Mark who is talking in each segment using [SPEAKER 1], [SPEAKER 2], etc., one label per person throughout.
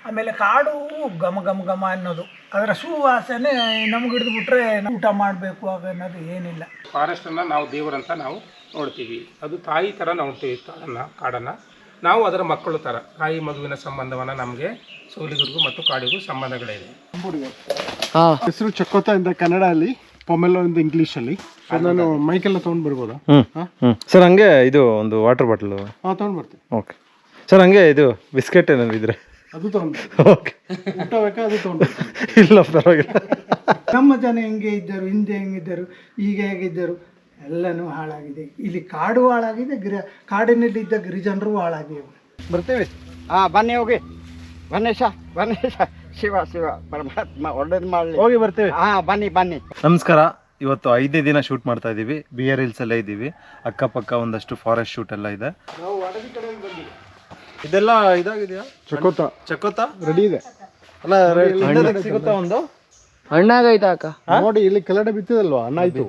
[SPEAKER 1] ಆಮೇಲೆ ಕಾಡು ಘಮ ಘಮ ಘಮ ಅನ್ನೋದು, ಅದರ ಸುವಾಸನೆ ನಮ್ಗೆ ಹಿಡಿದು ಬಿಟ್ರೆ ಊಟ ಮಾಡಬೇಕು ಅನ್ನೋದು ಏನಿಲ್ಲ.
[SPEAKER 2] ಫಾರೆಸ್ಟನ್ನು ನಾವು ದೇವರಂತ ನಾವು ನೋಡ್ತೀವಿ, ಅದು ತಾಯಿ ಥರ ನೋಡ್ತೀವಿ. ಕಾಡನ್ನು ನಾವು ಅದರ ಮಕ್ಕಳು ಥರ. ತಾಯಿ ಮಗುವಿನ ಸಂಬಂಧವನ್ನು ನಮಗೆ ಸೋಲಿಗರಿಗೂ ಮತ್ತು ಕಾಡಿಗೂ ಸಂಬಂಧಗಳಿದೆ.
[SPEAKER 3] ಹೆಸರು ಚಕ್ಕೋತ ಇಂದ ಕನ್ನಡ ಅಲ್ಲಿ, ಪೊಮೆಲೋ ಇಂದ ಇಂಗ್ಲೀಷಲ್ಲಿ. ನಾನು ಮೈಕೆಲ್ಲ ತೊಗೊಂಡು ಬರ್ಬೋದಾ?
[SPEAKER 4] ಸರ್ ಹಂಗೆ ಇದು ಒಂದು ವಾಟರ್ ಬಾಟಲ್
[SPEAKER 3] ತೊಗೊಂಡು ಬರ್ತೀನಿ.
[SPEAKER 4] ಓಕೆ ಸರ್, ಹಂಗೆ ಇದು ಬಿಸ್ಕೆಟ್ ಏನಾದ್ರು ಇದ್ರೆ
[SPEAKER 3] ಅದು ತೊಗೊಂಡು.
[SPEAKER 4] ಓಕೆ,
[SPEAKER 3] ಊಟ ಬೇಕಾ? ಅದು ತೊಗೊಂಡು.
[SPEAKER 4] ಇಲ್ಲ ಪರವಾಗಿಲ್ಲ.
[SPEAKER 1] ನಮ್ಮ ಜನ ಹೆಂಗೆ ಇದ್ದರು, ಹಿಂದೆ ಹೆಂಗಿದ್ದರು, ಈಗ ಹೇಗಿದ್ದರು, ಎಲ್ಲನೂ ಹಾಳಾಗಿದೆ. ಇಲ್ಲಿ ಕಾಡು ಹಾಳಾಗಿದೆ, ಕಾಡಿನಲ್ಲಿದ್ದ ಗಿರಿಜನರು ಹಾಳಾಗಿವೆ.
[SPEAKER 4] ಬರ್ತೀವಿ.
[SPEAKER 5] ಬನ್ನಿ ಹೋಗಿ, ಗಣೇಶ ಗಣೇಶ ಶಿವ ಶಿವ ಪರಮಾತ್ಮ ಒಳ್ಳೇದು ಮಾಡಲಿ.
[SPEAKER 4] ಹೋಗಿ ಬರ್ತೀವಿ.
[SPEAKER 5] ಬನ್ನಿ ಬನ್ನಿ.
[SPEAKER 4] ನಮಸ್ಕಾರ. ಇವತ್ತು 5ನೇ ದಿನ ಶೂಟ್ ಮಾಡ್ತಾ ಇದ್ದೀವಿ. BR Hills ಅಲ್ಲೇ ಇದ್ದೀವಿ. ಅಕ್ಕಪಕ್ಕ ಒಂದಷ್ಟು ಫಾರೆಸ್ಟ್ ಶೂಟ್ ಎಲ್ಲ ಇದೆ. ಇದೆಲ್ಲ ಇದಾಗಿದೆಯಾ? ಚಕೋತ
[SPEAKER 3] ರೆಡಿ ಇದೆ.
[SPEAKER 4] ಅಲ್ಲ ಸಿಗುತ್ತಾ ಒಂದು?
[SPEAKER 6] ಹಣ್ಣಾಗೈತಾ ಅಕ್ಕ?
[SPEAKER 3] ನೋಡಿ ಇಲ್ಲಿ ಕೆಳಗಡೆ ಬಿತ್ತಿದಲ್ವಾ, ಅಣ್ಣ ಆಯ್ತು.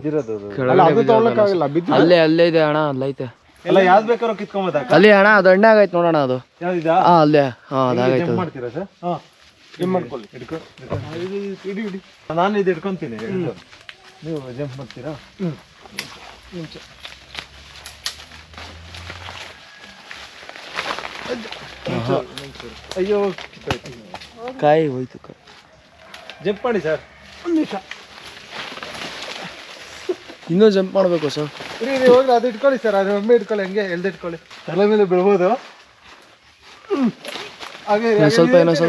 [SPEAKER 3] ಅದು ತೊಗೊಳಕ್ಕಾಗಲ್ಲ,
[SPEAKER 6] ಅಲ್ಲೇ ಇದೆ ಅಣ್ಣ, ಅಲ್ಲೈತೆ.
[SPEAKER 4] ಎಲ್ಲ ಯಾವ್ದು ಬೇಕಾದ್ರೂ ಕಿತ್ಕೊಂಬೋದ?
[SPEAKER 6] ಅಲ್ಲಿ ಅಣ್ಣ ಅದು ಹಣ್ಣಾಗೈತೆ ನೋಡೋಣ. ಅದು
[SPEAKER 4] ಯಾವ್ದಿದಾ?
[SPEAKER 6] ಅಲ್ಲೇ ಅದಾಗೈತೆ.
[SPEAKER 4] ಮಾಡ್ತೀರಾ ಸರ್?
[SPEAKER 3] ಜಂಪ್ ಮಾಡ್ಕೊಳ್ಳಿ.
[SPEAKER 4] ಇಡಿ. ನಾನು ಇದು ಇಟ್ಕೊಂತೀನಿ, ನೀವು ಜಂಪ್ ಮಾಡ್ತೀರಾ? ಅಯ್ಯೋ
[SPEAKER 6] ಕಾಯಿ ಹೋಯ್ತು.
[SPEAKER 4] ಜಂಪ್ ಮಾಡಿ ಸರ್.
[SPEAKER 1] ಒಂದು ನಿಮಿಷ,
[SPEAKER 6] ಇನ್ನೂ ಜಂಪ್ ಮಾಡಬೇಕು ಸರ್.
[SPEAKER 4] ಹೋಗಿ ಅದು ಇಟ್ಕೊಳ್ಳಿ ಸರ್, ಅದು ಒಮ್ಮೆ ಇಟ್ಕೊಳ್ಳಿ, ಹಂಗೆ ಎಲ್ದಿಟ್ಕೊಳ್ಳಿ. ತಲೆ ಮೇಲೆ ಬಿಡ್ಬೋದು. ಹಾಗೆ
[SPEAKER 6] ಸ್ವಲ್ಪ
[SPEAKER 4] ಇನ್ನೊಂಚೂರು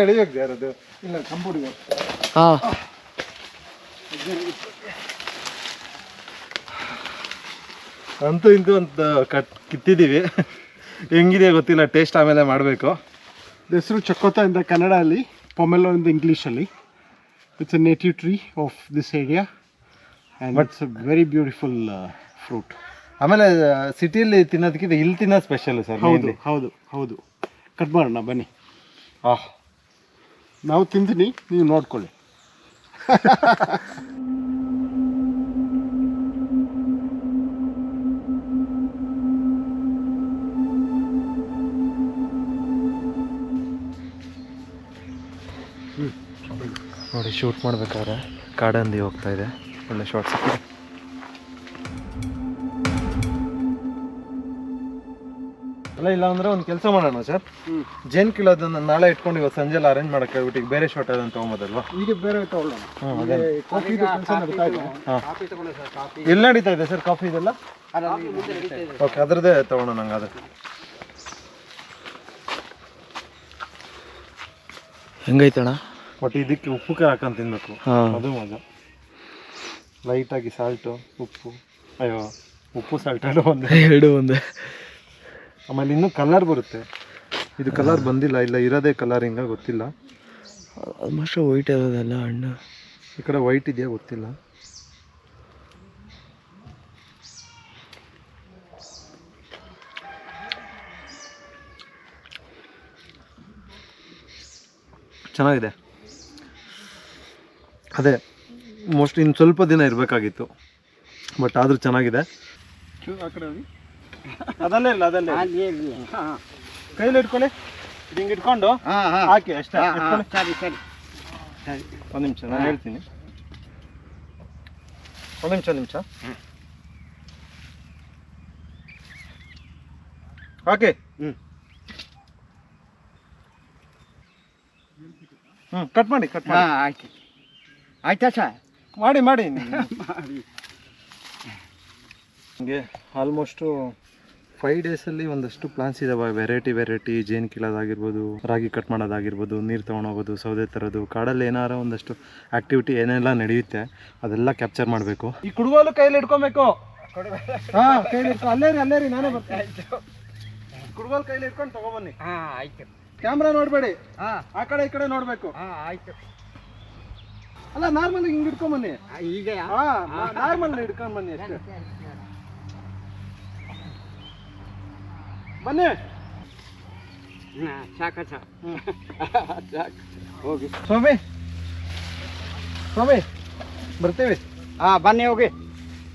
[SPEAKER 4] ಎಳಿಬೇಕು ಸರ್. ಅದು ಇಲ್ಲ ಕಂಪೌಂಡಿಗೆ. ಅಂತೂ ಇಂತೂ ಒಂದು ಕಿತ್ತಿದ್ದೀವಿ. ಹೆಂಗಿದೆ ಗೊತ್ತಿಲ್ಲ, ಟೇಸ್ಟ್ ಆಮೇಲೆ ಮಾಡಬೇಕು.
[SPEAKER 3] ಹೆಸರು ಚಕ್ಕೋತ ಇಂದ ಕನ್ನಡ ಅಲ್ಲಿ, ಪೊಮೆಲೋ ಇಂದ ಇಂಗ್ಲೀಷಲ್ಲಿ. It's a native tree of this area and it's a very beautiful fruit.
[SPEAKER 4] ಆಮೇಲೆ ಸಿಟಿಯಲ್ಲಿ ತಿನ್ನೋದಕ್ಕಿಂತ ಇಲ್ಲಿ ತಿನ್ನೋದು ಸ್ಪೆಷಲ್ ಸರ್.
[SPEAKER 3] ಹೌದು ಹೌದು ಹೌದು. ಕಟ್ ಮಾಡೋಣ ಬನ್ನಿ. ನಾವು ತಿಂತೀನಿ, ನೀವು ನೋಡ್ಕೊಳ್ಳಿ.
[SPEAKER 4] ನೋಡಿ, ಶೂಟ್ ಮಾಡ್ಬೇಕಾದ್ರೆ ಕಾಡಂದಿ ಹೋಗ್ತಾ ಇದೆ. ಒಳ್ಳೆ ಶಾರ್ಟ್ಸ್. ಅಲ್ಲ, ಇಲ್ಲ ಅಂದ್ರೆ ಒಂದು ಕೆಲಸ ಮಾಡೋಣ ಸರ್. ಜೇನ್ ಕೀಳೋದನ್ನ ನಾಳೆ ಇಟ್ಕೊಂಡು ಇವತ್ತು ಸಂಜೆ ಅರೇಂಜ್ ಮಾಡಕ್ಕೆ ಹೇಳ್ಬಿಟ್ಟು ಈಗ ಬೇರೆ ಶಾರ್ಟ್ ಅದನ್ನು ತೊಗೊಂಬೋದಲ್ವಾ?
[SPEAKER 3] ಈಗ ಬೇರೆ ತಗೊಳ್ಳೋಣ.
[SPEAKER 4] ಎಲ್ಲಿ ನಡೀತಾ ಇದೆ ಸರ್ ಕಾಫಿ ಇದೆಲ್ಲ? ಓಕೆ, ಅದ್ರದ್ದೇ ತೊಗೊಳೋಣ ನಂಗಾದ್ರೆ.
[SPEAKER 6] ಹೆಂಗೈತಣ್ಣ?
[SPEAKER 4] ಬಟ್ ಇದಕ್ಕೆ ಉಪ್ಪು ಖಾರ ಹಾಕೊಂಡು ತಿನ್ಬೇಕು, ಅದು ಮಜಾ. ಲೈಟಾಗಿ ಸಾಲ್ಟು, ಉಪ್ಪು. ಅಯ್ಯೋ, ಉಪ್ಪು ಸಾಲ್ಟ್ ಎರಡು ಒಂದೇ. ಆಮೇಲೆ ಇನ್ನೂ ಕಲರ್ ಬರುತ್ತೆ. ಇದು ಕಲರ್ ಬಂದಿಲ್ಲ, ಇಲ್ಲ ಇರೋದೇ ಕಲರ್ ಹಿಂಗ ಗೊತ್ತಿಲ್ಲ.
[SPEAKER 6] ಆಲ್ಮೋಸ್ಟ್ ವೈಟ್ ಇರೋದಲ್ಲ ಹಣ್ಣು.
[SPEAKER 4] ಈ ಕಡೆ ವೈಟ್ ಇದೆಯಾ ಗೊತ್ತಿಲ್ಲ. ಚೆನ್ನಾಗಿದೆ. ಅದೇ ಮೋಸ್ಟ್ಲಿ ಇನ್ನು ಸ್ವಲ್ಪ ದಿನ ಇರಬೇಕಾಗಿತ್ತು, ಬಟ್ ಆದರೂ ಚೆನ್ನಾಗಿದೆ. ಅದಲ್ಲೇ ಇಲ್ಲ, ಅದಲ್ಲೇ ಕೈಲಿ ಇಟ್ಕೊಳ್ಳಿ. ಹಿಂಗೆ ಇಟ್ಕೊಂಡು ಹಾಕಿ ಅಷ್ಟೇ.
[SPEAKER 5] ಸರಿ.
[SPEAKER 4] ಒಂದು ನಿಮಿಷ, ನಾನು ಹೇಳ್ತೀನಿ. ಒಂದು ನಿಮಿಷ ಹಾಕಿ. ಕಟ್ ಮಾಡಿ.
[SPEAKER 5] ಆಯ್ತಾ ಸರ್?
[SPEAKER 4] ಮಾಡಿ ಹಂಗೆ ಆಲ್ಮೋಸ್ಟು 5 ಡೇಸಲ್ಲಿ ಒಂದಷ್ಟು ಪ್ಲಾನ್ಸ್ ಇದಾವೆ. ವೆರೈಟಿ ಜೇನು ಕೀಳೋದಾಗಿರ್ಬೋದು, ರಾಗಿ ಕಟ್ ಮಾಡೋದಾಗಿರ್ಬೋದು, ನೀರು ತೊಗೊಂಡೋಗೋದು, ಸೌದೆ ತರೋದು, ಕಾಡಲ್ಲಿ ಏನಾರ ಒಂದಷ್ಟು ಆ್ಯಕ್ಟಿವಿಟಿ ಏನೆಲ್ಲ ನಡೆಯುತ್ತೆ ಅದೆಲ್ಲ ಕ್ಯಾಪ್ಚರ್ ಮಾಡಬೇಕು. ಈ ಕುಡುಗೋಲು ಕೈಲಿ ಇಟ್ಕೊಬೇಕು. ಕೈಲಿ ಇಟ್ಕೊ. ಅಲ್ಲೇ ರೀ ನಾನೇ ಬರ್ತೀನಿ. ಕುಡುಗೋಲು ಕೈಲಿ ಇಟ್ಕೊಂಡು ತಗೊಬನ್ನಿ.
[SPEAKER 5] ಆಯ್ತು.
[SPEAKER 4] ಕ್ಯಾಮ್ರಾ ನೋಡಬೇಡಿ, ಆ ಕಡೆ ಈ ಕಡೆ ನೋಡಬೇಕು.
[SPEAKER 5] ಆಯ್ತು.
[SPEAKER 4] ಅಲ್ಲ, ನಾರ್ಮಲ್ ಹಿಂಗೆ ಇಟ್ಕೊಂಬನ್ನಿ.
[SPEAKER 5] ಈಗ
[SPEAKER 4] ನಾರ್ಮಲ್ ಇಟ್ಕೊಂಡು ಬನ್ನಿ ಅಷ್ಟೇ. ಬನ್ನಿ.
[SPEAKER 5] ಸಾಕು. ಹೋಗಿ
[SPEAKER 4] ಸ್ವಾಮಿ ಬರ್ತೀವಿ.
[SPEAKER 5] ಬನ್ನಿ ಹೋಗಿ,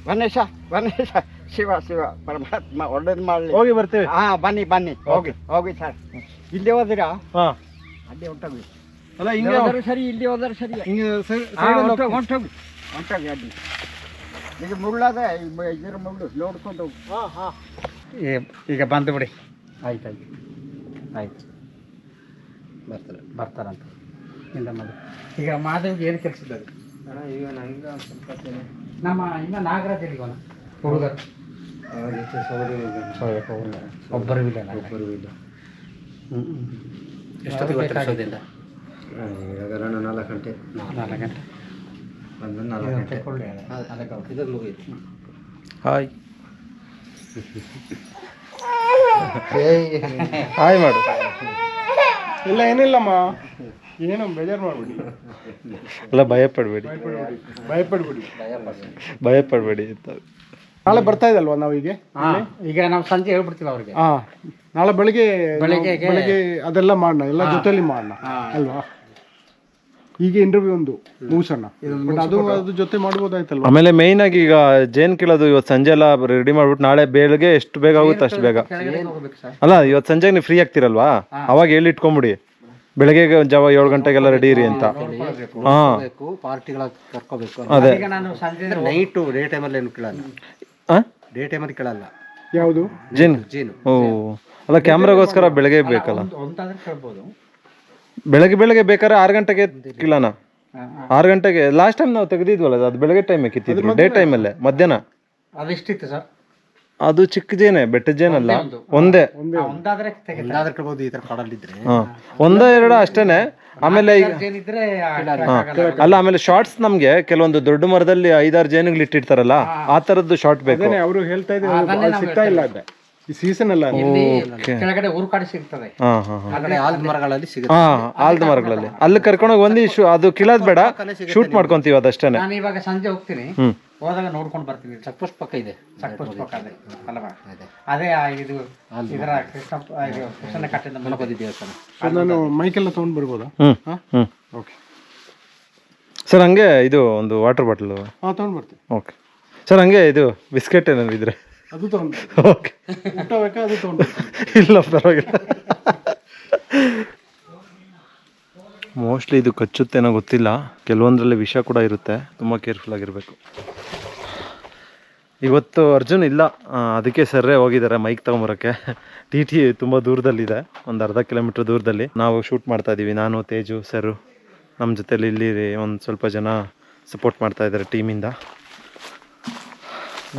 [SPEAKER 5] ಗಣೇಶ ಗಣೇಶ ಶಿವ ಶಿವ ಪರಮಾತ್ಮ ಒಳ್ಳೇದು ಮಾಡಲಿ.
[SPEAKER 3] ಹೋಗಿ ಬರ್ತೀವಿ.
[SPEAKER 5] ಹಾಂ ಬನ್ನಿ ಬನ್ನಿ ಹೋಗಿ ಹೋಗಿ ಸರ್. ಇಲ್ಲಿ ಹೋದಿರಾ?
[SPEAKER 3] ಹಾಂ
[SPEAKER 5] ಅಲ್ಲಿ ಹೊಂಟೋಗಿ.
[SPEAKER 3] ಅಲ್ಲ ಹಿಂಗೆ
[SPEAKER 5] ಹೋದ್ರೆ ಸರಿ, ಇಲ್ಲಿ ಹೋದ್ರೆ ಸರಿ.
[SPEAKER 3] ಹಿಂಗೆ
[SPEAKER 5] ಹೊಂಟೋಗಿ ಅಲ್ಲಿ ಈಗ ಮುಳ್ಳದ ಇದ್ರ ಮುಳ್ಳು ನೋಡ್ಕೊಂಡು ಹೋಗಿ.
[SPEAKER 3] ಹಾಂ ಹಾಂ
[SPEAKER 5] ಈಗ ಬಂದು ಬಿಡಿ. ಆಯ್ತು ಬರ್ತಾರಂತ ಇಂದ ಮಾಡಿ. ಈಗ ಮಾದೇವ್ಗೆ ಏನು ಕೆಲಸದಲ್ಲಿ
[SPEAKER 4] ಈಗ ನಂಗೆ ಸ್ವಲ್ಪ
[SPEAKER 5] ನಮ್ಮ ಇನ್ನು ನಾಗರಾಜ್ ಎಲ್ಲಿಗೋಣ ಹುಡುಗರು ಒಬ್ಬರು ಇಲ್ಲ.
[SPEAKER 4] ಎಷ್ಟೊತ್ತಿಗೆ
[SPEAKER 5] ಬೇಕಾಗಿಲ್ಲ.
[SPEAKER 4] ಇವಾಗ 4 ಗಂಟೆ
[SPEAKER 5] 4 ಗಂಟೆ
[SPEAKER 4] ಬಂದು 4 ಗಂಟೆ ಇದು ಮುಗಿಯಿತು.
[SPEAKER 6] ಹಾಯ್
[SPEAKER 3] ಹಾಯ್ ಮಾಡು. ಇಲ್ಲ ಏನಿಲ್ಲಮ್ಮ, ಏನು ಬೇಜಾರು ಮಾಡಬೇಡಿ,
[SPEAKER 6] ಅಲ್ಲ ಭಯಪಡಬೇಡಿ ಅಂತ.
[SPEAKER 3] ನಾಳೆ ಬರ್ತಾ ಇದಲ್ವಾ ನಾವೀಗೆ?
[SPEAKER 5] ಈಗ ನಾವು ಸಂಜೆ ಹೇಳ್ಬಿಡ್ತೀವಿ ಅವ್ರಿಗೆ.
[SPEAKER 3] ಹಾಂ ನಾಳೆ ಬೆಳಿಗ್ಗೆ
[SPEAKER 5] ಬೆಳಿಗ್ಗೆಗೆ
[SPEAKER 3] ಬೆಳಿಗ್ಗೆ ಅದೆಲ್ಲ ಮಾಡೋಣ, ಎಲ್ಲ ಜೊತೆಲಿ ಮಾಡೋಣ ಅಲ್ವಾ? ಈಗ ಇಂಟರ್ವ್ಯೂ ಒಂದು ಮುಗಿಸೋಣ, ಬಟ್ ಅದು ಜೊತೆ ಮಾಡ್ಬೋದಾಯ್ತಲ್ವಾ?
[SPEAKER 4] ಆಮೇಲೆ ಮೇಯ್ನ್ ಆಗಿ ಈಗ ಜೇನ್ ಕೀಳೋದು ಇವತ್ತು ಸಂಜೆ ಎಲ್ಲ ರೆಡಿ ಮಾಡ್ಬಿಟ್ಟು ನಾಳೆ ಬೆಳಗ್ಗೆ ಎಷ್ಟು ಬೇಗ ಆಗುತ್ತೆ ಅಷ್ಟು ಬೇಗ. ಅಲ್ಲ ಇವತ್ತು ಸಂಜೆಗೆ ನೀವು ಫ್ರೀ ಆಗ್ತಿರಲ್ವಾ, ಅವಾಗ ಹೇಳಿ ಇಟ್ಕೊಂಬಿಡಿ ಬೆಳಗ್ಗೆ ಜಾವ 7 ಗಂಟೆಗೆಲ್ಲ ರೆಡಿ ಇರಿ ಅಂತ. ಹಾಂ
[SPEAKER 5] ಪಾರ್ಟಿಗಳ ಕರ್ಕೋಬೇಕು.
[SPEAKER 4] ಅದೇ
[SPEAKER 5] ಈಗ ನಾನು ಸಂಜೆ ನೈಟು ಡೇ ಟೈಮಲ್ಲಿ ಏನು ಕೇಳಲ್ಲ, ಡೇ ಟೈಮಲ್ಲಿ ಕೇಳಲ್ಲ.
[SPEAKER 3] ಯಾವುದು
[SPEAKER 4] ಜೇನು? ಓ ಅಲ್ಲ ಕ್ಯಾಮ್ರಾಗೋಸ್ಕರ ಬೆಳಗ್ಗೆ ಬೇಕಲ್ಲ.
[SPEAKER 5] ಒಂದಾದ್ರೆ ಕೇಳ್ಬೋದು.
[SPEAKER 4] ಬೆಳಗ್ಗೆ ಬೇಕಾದ್ರೆ 6 ಗಂಟೆಗೆ ಕಿಲ್ಲೋಣ. 6 ಗಂಟೆಗೆ ಲಾಸ್ಟ್ ಟೈಮ್ ನಾವು ತೆಗೆದಿದ್ವಲ್ಲ, ಅದು ಬೆಳಗ್ಗೆ ಟೈಮ್ ಕಿತ್ತಿದ್ರು, ಡೇ ಟೈಮಲ್ಲೇ ಮಧ್ಯಾಹ್ನ.
[SPEAKER 5] ಅದೆಷ್ಟಿತ್ತು ಸರ್?
[SPEAKER 4] ಅದು ಚಿಕ್ಕ ಜೇನೆ, ಬೆಟ್ಟದ ಜೇನಲ್ಲ, ಒಂದೇ.
[SPEAKER 5] ಒಂದಾದ್ರೆ ಕೇಳ್ಬೋದು ಈ ಥರ ಕಾಡಲ್ಲಿದ್ರೆ.
[SPEAKER 4] ಹಾಂ 1-2 ಅಷ್ಟೇನೆ. ಆಮೇಲೆ ಈಗ ಅಲ್ಲ ಆಮೇಲೆ ಶಾರ್ಟ್ಸ್ ನಮ್ಗೆ ಕೆಲವೊಂದು ದೊಡ್ಡ ಮರದಲ್ಲಿ 5-6 ಜೇನುಗಳು ಇಟ್ಟಿರ್ತಾರಲ್ಲ, ಆ ತರದ್ದು ಶಾರ್ಟ್ ಬೇಕು.
[SPEAKER 3] ಅವರು ಹೇಳ್ತಾ ಇದ್ದಾರೆ ಸಿಗ್ತಾ ಇಲ್ಲ, ಅದೇ ಈ ಸೀಸನ್ ಅಲ್ಲ.
[SPEAKER 5] ಕೆಳಗಡೆ ಊರುಕಾಡು ಸಿಗ್ತದೆ. ಆಲ್ದ ಮರಗಳಲ್ಲಿ ಸಿಗುತ್ತೆ.
[SPEAKER 4] ಆಲ್ದ ಮರಗಳಲ್ಲಿ ಅಲ್ಲಿ ಕರ್ಕೊಂಡೋಗಿ ಅದು ಕಿಳೋದ್ ಬೇಡ, ಶೂಟ್ ಮಾಡ್ಕೊಂತೀವಿ ಅದಷ್ಟೇನೆ.
[SPEAKER 5] ನಾನು ಇವಾಗ ಸಂಜೆ ಹೋಗ್ತೀನಿ, ಹೋದಾಗ ನೋಡ್ಕೊಂಡು ಬರ್ತೀನಿ. ಚೆಕ್ ಪೋಸ್ಟ್ ಪಕ್ಕ ಇದೆ, ಚೆಕ್ ಪೋಸ್ಟ್ ಪಕ್ಕ ಅಲ್ವಾ? ಅದೇ ಇದು ಇದರ ಕೃಷ್ಣ ಕಟ್ಟಿಂದ ಗಣಪತಿ ದೇವಸ್ಥಾನ.
[SPEAKER 3] ನಾನು ಮೈಕೆಲ್ಲ ತೊಗೊಂಡು ಬರ್ಬೋದಾ? Okay
[SPEAKER 4] sir. ಹಂಗೆ ಇದು ಒಂದು ವಾಟರ್ ಬಾಟಲ್.
[SPEAKER 3] ಹಾಂ ತೊಗೊಂಡು ಬರ್ತೀನಿ.
[SPEAKER 4] Okay sir. ಹಂಗೆ ಇದು ಬಿಸ್ಕೆಟ್ ಏನಾದ್ರು ಇದ್ರೆ
[SPEAKER 3] ಅದು ತೊಗೊಂಡು.
[SPEAKER 4] ಓಕೆ
[SPEAKER 3] ಊಟ ಬೇಕಾ? ಅದು ತೊಗೊಂಡು.
[SPEAKER 4] ಇಲ್ಲ ಪರವಾಗಿಲ್ಲ. ಮೋಸ್ಟ್ಲಿ ಇದು ಕಚ್ಚುತ್ತೇನೋ ಗೊತ್ತಿಲ್ಲ, ಕೆಲವೊಂದರಲ್ಲಿ ವಿಷ ಕೂಡ ಇರುತ್ತೆ, ತುಂಬ ಕೇರ್ಫುಲ್ ಆಗಿರಬೇಕು. ಇವತ್ತು ಅರ್ಜುನ್ ಇಲ್ಲ, ಅದಕ್ಕೆ ಸರ್ರೇ ಹೋಗಿದ್ದಾರೆ ಮೈಕ್ ತೊಗೊಂಬರೋಕ್ಕೆ. ಟಿ ತುಂಬ ದೂರದಲ್ಲಿದೆ, ಒಂದು ಅರ್ಧ ಕಿಲೋಮೀಟ್ರ್ ದೂರದಲ್ಲಿ. ನಾವು ಶೂಟ್ ಮಾಡ್ತಾ ಇದ್ದೀವಿ, ನಾನು ತೇಜು ಸರು, ನಮ್ಮ ಜೊತೆಲಿ ಇಲ್ಲಿ ಒಂದು ಸ್ವಲ್ಪ ಜನ ಸಪೋರ್ಟ್ ಮಾಡ್ತಾ ಇದ್ದಾರೆ ಟೀಮಿಂದ.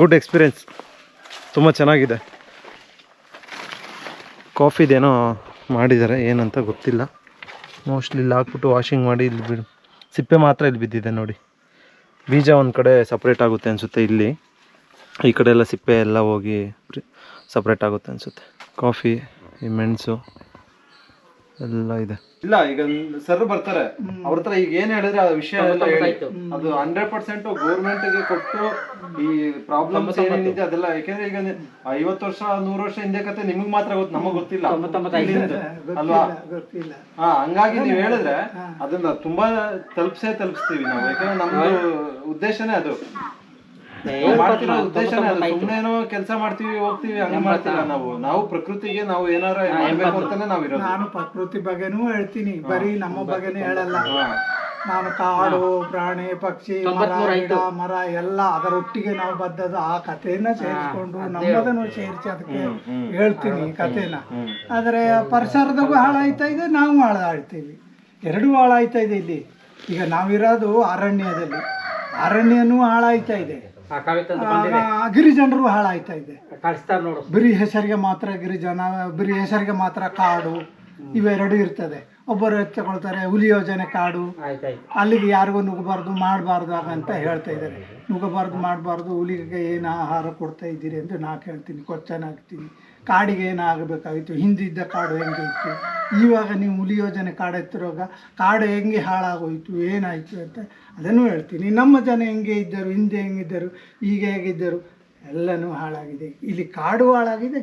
[SPEAKER 4] ಗುಡ್ ಎಕ್ಸ್ಪೀರಿಯೆನ್ಸ್, ತುಂಬ ಚೆನ್ನಾಗಿದೆ. ಕಾಫಿದೇನೋ ಮಾಡಿದ್ದಾರೆ, ಏನಂತ ಗೊತ್ತಿಲ್ಲ. ಮೋಸ್ಟ್ಲಿ ಇಲ್ಲಿ ಹಾಕ್ಬಿಟ್ಟು ವಾಷಿಂಗ್ ಮಾಡಿ ಇಲ್ಲಿ ಸಿಪ್ಪೆ ಮಾತ್ರ ಇಲ್ಲಿ ಬಿದ್ದಿದೆ ನೋಡಿ. ಬೀಜ ಒಂದು ಕಡೆ ಸಪ್ರೇಟ್ ಆಗುತ್ತೆ ಅನಿಸುತ್ತೆ, ಇಲ್ಲಿ ಈ ಕಡೆ ಎಲ್ಲ ಸಿಪ್ಪೆ ಎಲ್ಲ ಹೋಗಿ ಸಪ್ರೇಟ್ ಆಗುತ್ತೆ ಅನಿಸುತ್ತೆ. ಕಾಫಿ, ಈ ಮೆಣಸು ಎಲ್ಲ ಇದೆ. ಇಲ್ಲ ಈಗ ಸರ್ ಬರ್ತಾರೆ, ಅವ್ರ ಹತ್ರ ಈಗ ಏನ್ ಹೇಳಿದ್ರೆ ಆ ವಿಷಯ ಎಲ್ಲ ಹೇಳಿ, ಅದು 100% ಗೌರ್ಮೆಂಟ್ಗೆ ಕೊಟ್ಟು ಈ ಪ್ರಾಬ್ಲಮ್ಸ್ ಏನೇನಿದೆ ಅದೆಲ್ಲ. ಯಾಕೆಂದ್ರೆ ಈಗ 50 ವರ್ಷ 100 ವರ್ಷ ಹಿಂದೆ ಕತೆ ನಿಮಗ್ ಮಾತ್ರ ಗೊತ್ತು, ನಮಗ್ ಗೊತ್ತಿಲ್ಲ ಅಲ್ವಾ? ಹಾ, ಹಂಗಾಗಿ ನೀವ್ ಹೇಳಿದ್ರೆ ಅದನ್ನ ತುಂಬಾ ತಲುಪಿಸ್ತೀವಿ ನಾವು. ಯಾಕಂದ್ರೆ ನಮ್ದು ಉದ್ದೇಶನೇ ಅದು, ಮಾಡ್ತಿರೋ ಉದ್ದೇಶನೇ ಅದು. ಸುಮ್ಮನೇನೋ ಕೆಲಸ ಮಾಡ್ತೀವಿ ಹೋಗ್ತೀವಿ ಹಂಗ ಮಾಡ್ತಿಲ್ಲ ನಾವು ಪ್ರಕೃತಿಗೆ ನಾವು ಏನಾರ ಮಾಡ್ಬೇಕು ಅಂತಾನೆ ನಾವಿರೋದು.
[SPEAKER 1] ನಾನು ಪ್ರಕೃತಿ ಬಗ್ಗೆನೂ ಹೇಳ್ತೀನಿ, ಬರೀ ನಮ್ಮ ಬಗ್ಗೆನೇ ಹೇಳಲ್ಲ. ನಾನು ಕಾಡು, ಪ್ರಾಣಿ, ಪಕ್ಷಿ, ಮರ ಎಲ್ಲ ಅದರೊಟ್ಟಿಗೆ ನಾವು ಬದ್ದದು. ಆ ಕಥೆಯನ್ನ ಸೇರಿಸ್ಕೊಂಡು ನಮ್ಮದನ್ನು ಸೇರಿಸಿ ಅದಕ್ಕೆ ಹೇಳ್ತೀನಿ ಕಥೆನ. ಆದರೆ ಪರಿಸರದಾಗೂ ಹಾಳಾಯ್ತಾ ಇದೆ, ನಾವು ಹಾಳಾಡ್ತೀವಿ, ಎರಡೂ ಹಾಳಾಯ್ತಾ ಇದೆ. ಇಲ್ಲಿ ಈಗ ನಾವಿರೋದು ಅರಣ್ಯದಲ್ಲಿ, ಅರಣ್ಯನೂ ಹಾಳಾಯ್ತಾ ಇದೆ, ಗಿರಿಜನರು ಹಾಳಾಯ್ತಾ ಇದೆ. ಬರೀ ಹೆಸರಿಗೆ ಮಾತ್ರ ಗಿರಿಜನ, ಬರೀ ಹೆಸರಿಗೆ ಮಾತ್ರ ಕಾಡು, ಇವೆರಡು ಇರ್ತದೆ. ಒಬ್ಬರು ತಗೊಳ್ತಾರೆ ಹುಲಿ ಯೋಜನೆ ಕಾಡು, ಅಲ್ಲಿಗೆ ಯಾರಿಗೂ ನುಗ್ಗಬಾರ್ದು ಮಾಡಬಾರ್ದು ಹಾಗಂತ ಹೇಳ್ತಾ ಇದ್ದಾರೆ. ನುಗ್ಗಬಾರ್ದು ಮಾಡಬಾರ್ದು, ಹುಲಿಗೆ ಏನು ಆಹಾರ ಕೊಡ್ತಾ ಇದ್ದೀರಿ ಅಂತ ನಾ ಕೇಳ್ತೀನಿ, ಕ್ವಶನ್ ಹಾಕ್ತೀನಿ. ಕಾಡಿಗೆ ಏನಾಗಬೇಕಾಗಿತ್ತು, ಹಿಂದಿದ್ದ ಕಾಡು ಹೆಂಗೆ ಇತ್ತು, ಇವಾಗ ನೀವು ಹುಲಿ ಯೋಜನೆ ಕಾಡು ಎತ್ತಿರುವಾಗ ಕಾಡು ಹೆಂಗೆ ಹಾಳಾಗೋಯ್ತು, ಏನಾಯಿತು ಅಂತ ಅದನ್ನು ಹೇಳ್ತೀನಿ. ನಮ್ಮ ಜನ ಹೆಂಗೆ ಇದ್ದರು, ಹಿಂದೆ ಹೆಂಗಿದ್ದರು, ಈಗ ಹೇಗಿದ್ದರು, ಎಲ್ಲನೂ ಹಾಳಾಗಿದೆ. ಇಲ್ಲಿ ಕಾಡು ಹಾಳಾಗಿದೆ,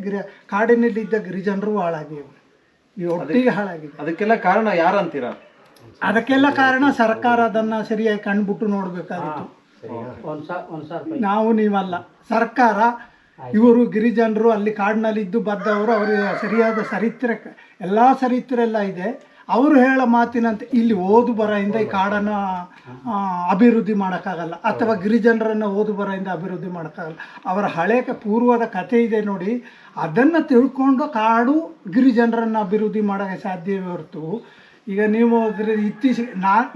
[SPEAKER 1] ಕಾಡಿನಲ್ಲಿದ್ದ ಗಿರಿಜನರು ಹಾಳಾಗಿವೆ, ಈ ಒಟ್ಟಿಗೆ ಹಾಳಾಗಿದೆ.
[SPEAKER 4] ಅದಕ್ಕೆಲ್ಲ ಕಾರಣ ಯಾರಂತೀರಾ?
[SPEAKER 1] ಅದಕ್ಕೆಲ್ಲ ಕಾರಣ ಸರ್ಕಾರ ಅದನ್ನು ಸರಿಯಾಗಿ ಕಂಡುಬಿಟ್ಟು ನೋಡಬೇಕಾಗಿತ್ತು. ನಾವು ನೀವಲ್ಲ, ಸರ್ಕಾರ ಇವರು ಗಿರಿಜನರು ಅಲ್ಲಿ ಕಾಡಿನಲ್ಲಿದ್ದು ಬದ್ದವರು, ಅವರಿಗೆ ಸರಿಯಾದ ಚರಿತ್ರೆ ಎಲ್ಲ ಚರಿತ್ರೆ ಎಲ್ಲ ಇದೆ. ಅವರು ಹೇಳೋ ಮಾತಿನಂತೆ ಇಲ್ಲಿ ಓದು ಬರದಿಂದ ಈ ಕಾಡನ್ನು ಅಭಿವೃದ್ಧಿ ಮಾಡೋಕ್ಕಾಗಲ್ಲ, ಅಥವಾ ಗಿರಿಜನರನ್ನು ಓದು ಬರದಿಂದ ಅಭಿವೃದ್ಧಿ ಮಾಡೋಕ್ಕಾಗಲ್ಲ. ಅವರ ಹಳೆ ಪೂರ್ವದ ಕಥೆ ಇದೆ ನೋಡಿ, ಅದನ್ನು ತಿಳ್ಕೊಂಡು ಕಾಡು ಗಿರಿಜನರನ್ನು ಅಭಿವೃದ್ಧಿ ಮಾಡೋಕ್ಕೆ ಸಾಧ್ಯವೇ ಹೊರತು ಈಗ ನೀವು ಇತ್ತೀಚೆಗೆ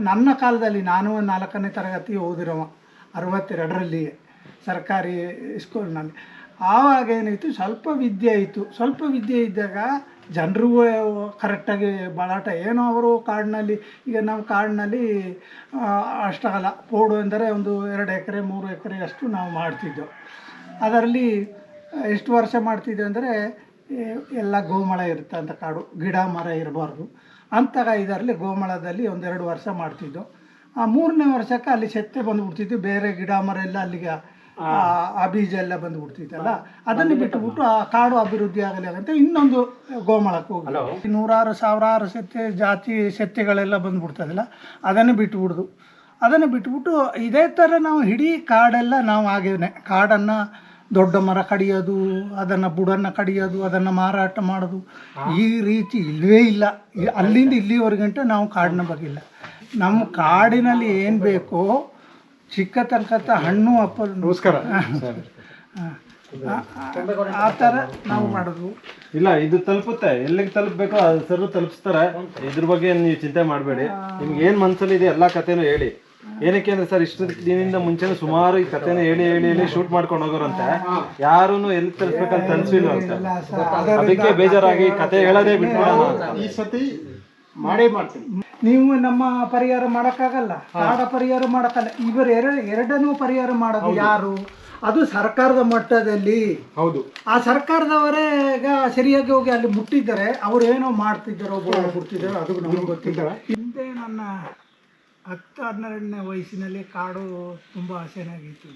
[SPEAKER 1] ನನ್ನ ಕಾಲದಲ್ಲಿ ನಾನು 4ನೇ ತರಗತಿ ಓದಿರೋ 62ರಲ್ಲಿ ಸರ್ಕಾರಿ ಸ್ಕೂಲ್ನಲ್ಲಿ. ಆವಾಗ ಏನಾಯಿತು, ಸ್ವಲ್ಪ ವಿದ್ಯೆ ಇತ್ತು. ಸ್ವಲ್ಪ ವಿದ್ಯೆ ಇದ್ದಾಗ ಜನರಿಗೂ ಕರೆಕ್ಟಾಗಿ ಬಳಾಟ ಏನೋ ಅವರು ಕಾಡಿನಲ್ಲಿ, ಈಗ ನಾವು ಕಾಡಿನಲ್ಲಿ ಅಷ್ಟಾಗಲ್ಲ, ಪೋಡು ಎಂದರೆ ಒಂದು 2 ಎಕರೆ 3 ಎಕರೆ ಅಷ್ಟು ನಾವು ಮಾಡ್ತಿದ್ದೆವು. ಅದರಲ್ಲಿ ಎಷ್ಟು ವರ್ಷ ಮಾಡ್ತಿದ್ದೆ ಅಂದರೆ ಎಲ್ಲ ಗೋಮಳ ಇರುತ್ತೆ ಅಂತ, ಕಾಡು ಗಿಡ ಮರ ಇರಬಾರ್ದು ಅಂತ. ಇದರಲ್ಲಿ ಗೋಮಳದಲ್ಲಿ 1-2 ವರ್ಷ ಮಾಡ್ತಿದ್ದೆವು. ಆ 3ನೇ ವರ್ಷಕ್ಕೆ ಅಲ್ಲಿ ಸೆತ್ತೆ ಬಂದುಬಿಡ್ತಿದ್ದು, ಬೇರೆ ಗಿಡ ಮರ ಎಲ್ಲ ಅಲ್ಲಿಗೆ ಆ ಬೀಜ ಎಲ್ಲ ಬಂದುಬಿಡ್ತಿತ್ತಲ್ಲ, ಅದನ್ನು ಬಿಟ್ಟುಬಿಟ್ಟು ಆ ಕಾಡು ಅಭಿವೃದ್ಧಿ ಆಗಲಿ ಅಂತ ಇನ್ನೊಂದು ಗೋಮಳಕ್ಕೆ ಹೋಗಿ 100,000 ಸೆತ್ತೆ ಜಾತಿ ಸೆತ್ತೆಗಳೆಲ್ಲ ಬಂದುಬಿಡ್ತದಲ್ಲ, ಅದನ್ನು ಬಿಟ್ಟುಬಿಡ್ದು. ಅದನ್ನು ಬಿಟ್ಟುಬಿಟ್ಟು ಇದೇ ಥರ ನಾವು ಇಡೀ ಕಾಡೆಲ್ಲ ನಾವು ಆಗೇನೆ, ಕಾಡನ್ನು ದೊಡ್ಡ ಮರ ಕಡಿಯೋದು, ಅದನ್ನು ಬುಡನ್ನು ಕಡಿಯೋದು, ಅದನ್ನು ಮಾರಾಟ ಮಾಡೋದು, ಈ ರೀತಿ ಇಲ್ಲವೇ ಇಲ್ಲ. ಅಲ್ಲಿಂದ ಇಲ್ಲಿವರೆಗಂಟ ನಾವು ಕಾಡಿನ ಬಗ್ಗೆ ಇಲ್ಲ. ನಮ್ಮ ಕಾಡಿನಲ್ಲಿ ಏನು ಬೇಕೋ ಚಿಕ್ಕ ತನಕಂತ ಹಣ್ಣು ಹಪ್ಪಲು, ನಮಸ್ಕಾರ, ಆ ಥರ ನಾವು ಮಾಡೋದು.
[SPEAKER 4] ಇಲ್ಲ, ಇದು ತಲುಪುತ್ತೆ, ಎಲ್ಲಿಗೆ ತಲುಪಬೇಕೋ ಅದು ಸರ್ ತಲುಪಿಸ್ತಾರೆ. ಇದ್ರ ಬಗ್ಗೆ ನೀವು ಚಿಂತೆ ಮಾಡಬೇಡಿ. ನಿಮ್ಗೆ ಏನು ಮನಸ್ಸಲ್ಲಿ ಇದೆ ಎಲ್ಲ ಕಥೆನೂ ಹೇಳಿ. ಏನಕ್ಕೆ ಅಂದ್ರೆ ಸರ್, ಇಷ್ಟು ದಿನದಿಂದ ಮುಂಚೆನೇ ಸುಮಾರು ಈ ಕಥೆನ ಹೇಳಿ ಶೂಟ್ ಮಾಡ್ಕೊಂಡು ಹೋಗೋರಂತೆ, ಯಾರೂ ಎಲ್ಲಿ ತಲುಪಬೇಕಂತ ಅನ್ಸಿಲ್ಲ ಅಂತ. ಅದಕ್ಕೆ ಬೇಜಾರಾಗಿ ಕತೆ ಹೇಳೋದೇ ಬಿಟ್ಬಿಡೋಣ.
[SPEAKER 3] ಈ ಸತಿ ಮಾಡೇ ಮಾಡ್ತೀನಿ.
[SPEAKER 1] ನೀವು ನಮ್ಮ ಪರಿಹಾರ ಮಾಡೋಕ್ಕಾಗಲ್ಲ, ಕಾಡ ಪರಿಹಾರ ಮಾಡೋಕ್ಕಲ್ಲ. ಇವರು ಎರಡನ್ನೂ ಪರಿಹಾರ ಮಾಡೋದು ಯಾರು? ಅದು ಸರ್ಕಾರದ ಮಟ್ಟದಲ್ಲಿ.
[SPEAKER 3] ಹೌದು, ಆ
[SPEAKER 1] ಸರ್ಕಾರದವರೇ ಈಗ ಸರಿಯಾಗಿ ಹೋಗಿ ಅಲ್ಲಿ ಮುಟ್ಟಿದ್ದಾರೆ, ಅವ್ರು ಏನೋ ಮಾಡ್ತಿದ್ದಾರೋ ಬಿಡ್ತಿದ್ದಾರೋ ಅದು ನಮಗೆ ಗೊತ್ತಿಲ್ಲ. ಹಿಂದೆ ನನ್ನ 10-12ನೇ ವಯಸ್ಸಿನಲ್ಲಿ ಕಾಡು ತುಂಬ ಚೆನ್ನಾಗಿತ್ತು,